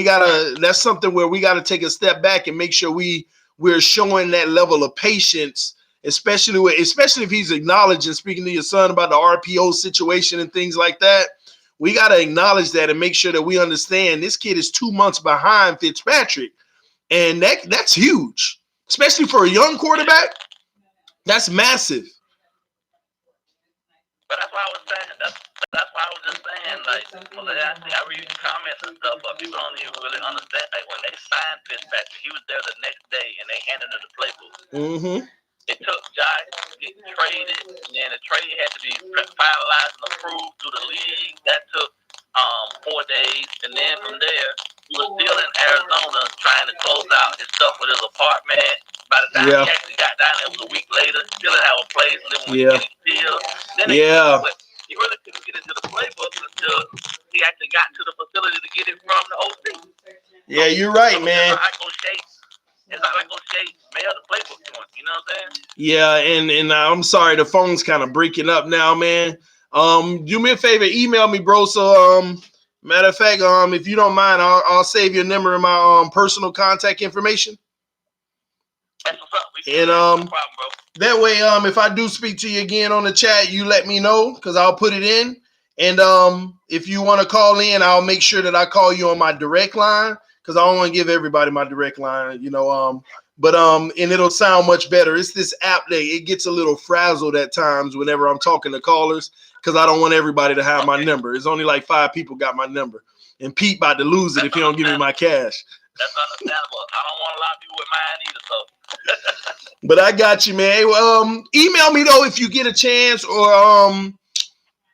that's something where we gotta take a step back and make sure we're showing that level of patience, especially if he's acknowledging, speaking to your son about the RPO situation and things like that. We got to acknowledge that and make sure that we understand this kid is 2 months behind Fitzpatrick. And that's huge, especially for a young quarterback. That's massive. But that's why I was saying, that's why I was just saying, like, I read the comments and stuff, but people don't even really understand. Like, when they signed Fitzpatrick, he was there the next day and they handed him the playbook. Mm-hmm. It took Josh to get traded, and then the trade had to be finalized and approved through the league. That took 4 days, and then from there, he was still in Arizona trying to close out his stuff with his apartment. By the time he actually got down there, it was a week later, still didn't have a place, living with getting still. Then he really couldn't get into the playbook until he actually got to the facility to get it from the OC. Yeah, you're right, man. It's not like O'Shea mailed the playbook to him. You know what I'm saying? Yeah, and I'm sorry, the phone's kind of breaking up now, man. Do me a favor, email me, bro. So, matter of fact, if you don't mind, I'll save your number in my personal contact information. That's what's up. And no problem, bro. That way, if I do speak to you again on the chat, you let me know, because I'll put it in. And if you want to call in, I'll make sure that I call you on my direct line, because I don't want to give everybody my direct line, but and it'll sound much better. It's this app that it gets a little frazzled at times whenever I'm talking to callers, because I don't want everybody to have my number. It's only like 5 people got my number, and Pete about to lose it if he don't give me my cash. That's understandable. I don't want a lot of people with mine either, so. But I got you, man. Email me though if you get a chance, or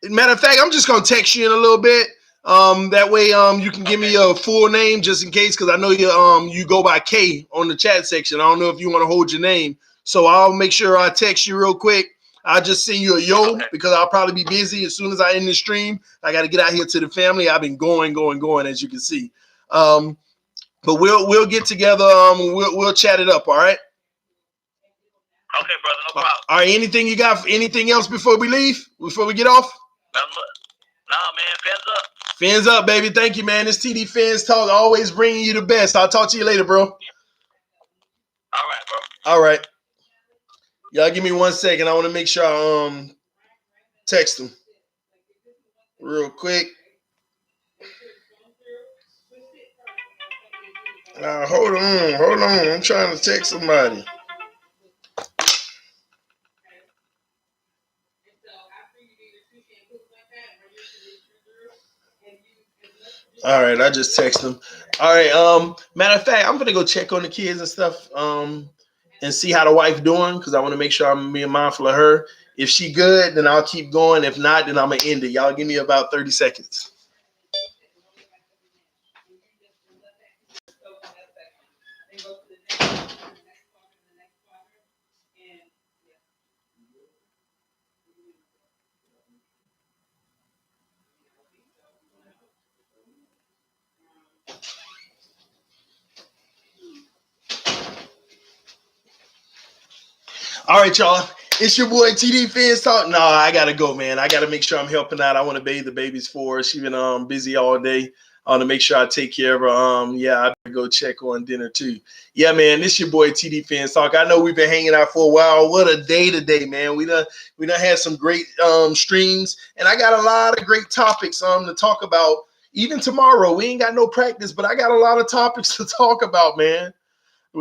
matter of fact, I'm just gonna text you in a little bit. That way, you can give me your full name just in case, because I know you go by K on the chat section. I don't know if you want to hold your name, so I'll make sure I text you real quick. I'll just send you a because I'll probably be busy as soon as I end the stream. I got to get out here to the family. I've been going, as you can see. But we'll get together. We'll chat it up. All right. Okay, brother. No problem. All right. Anything else before we leave? Before we get off? No, man. Fins up. Fins up, baby. Thank you, man. This TD Fins Talk, always bringing you the best. I'll talk to you later, bro. All right, bro. All right. Y'all give me 1 second. I want to make sure I text him real quick. Hold on. I'm trying to text somebody. All right, I just text him. All right. Matter of fact, I'm gonna go check on the kids and stuff. And see how the wife doing because I want to make sure I'm being mindful of her. If she good, then I'll keep going. If not, then I'm gonna end it. Y'all give me about 30 seconds. All right, y'all. It's your boy TD Fins Talk. No, I gotta go, man. I gotta make sure I'm helping out. I want to bathe the babies for her. She been busy all day. I want to make sure I take care of her. Yeah, I better go check on dinner too. Yeah, man. This your boy TD Fins Talk. I know we've been hanging out for a while. What a day today, man. We done had some great streams, and I got a lot of great topics to talk about. Even tomorrow, we ain't got no practice, but I got a lot of topics to talk about, man.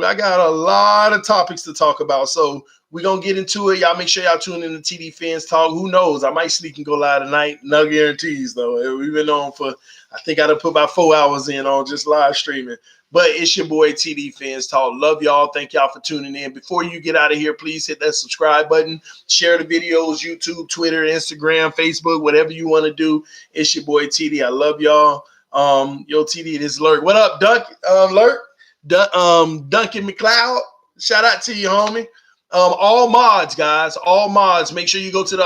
I got a lot of topics to talk about. So we're going to get into it. Y'all make sure y'all tune in to TD Fins Talk. Who knows? I might sneak and go live tonight. No guarantees, though. We've been on for, I think I done put about 4 hours in on just live streaming. But it's your boy TD Fins Talk. Love y'all. Thank y'all for tuning in. Before you get out of here, please hit that subscribe button. Share the videos, YouTube, Twitter, Instagram, Facebook, whatever you want to do. It's your boy TD. I love y'all. Yo, TD, this is Lurk. What up, Dunk? Lurk? Duncan McLeod, shout out to you, homie. All mods, guys, all mods. Make sure you go to the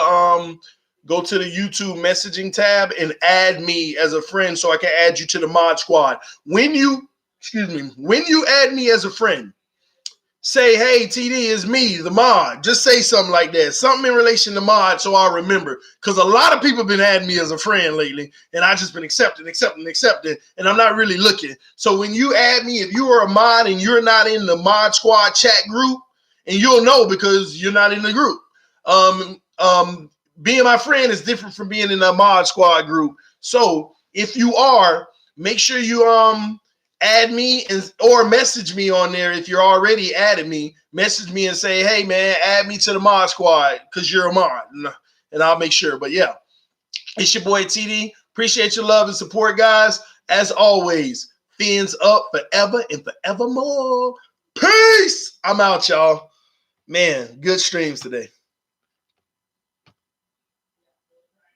YouTube messaging tab and add me as a friend so I can add you to the mod squad. When you add me as a friend, say, hey, TD is me, the mod. Just say something like that. Something in relation to mod so I'll remember. Because a lot of people have been adding me as a friend lately, and I just been accepting, and I'm not really looking. So when you add me, if you are a mod and you're not in the mod squad chat group, and you'll know because you're not in the group. Being my friend is different from being in a mod squad group. So if you are, make sure you add me or message me on there. If you're already added me, message me and say, hey man, add me to the mod squad because you're a mod, and I'll make sure. But yeah, it's your boy TD. Appreciate your love and support, guys. As always, fins up forever and forevermore. Peace. I'm out, y'all. Man, good streams today.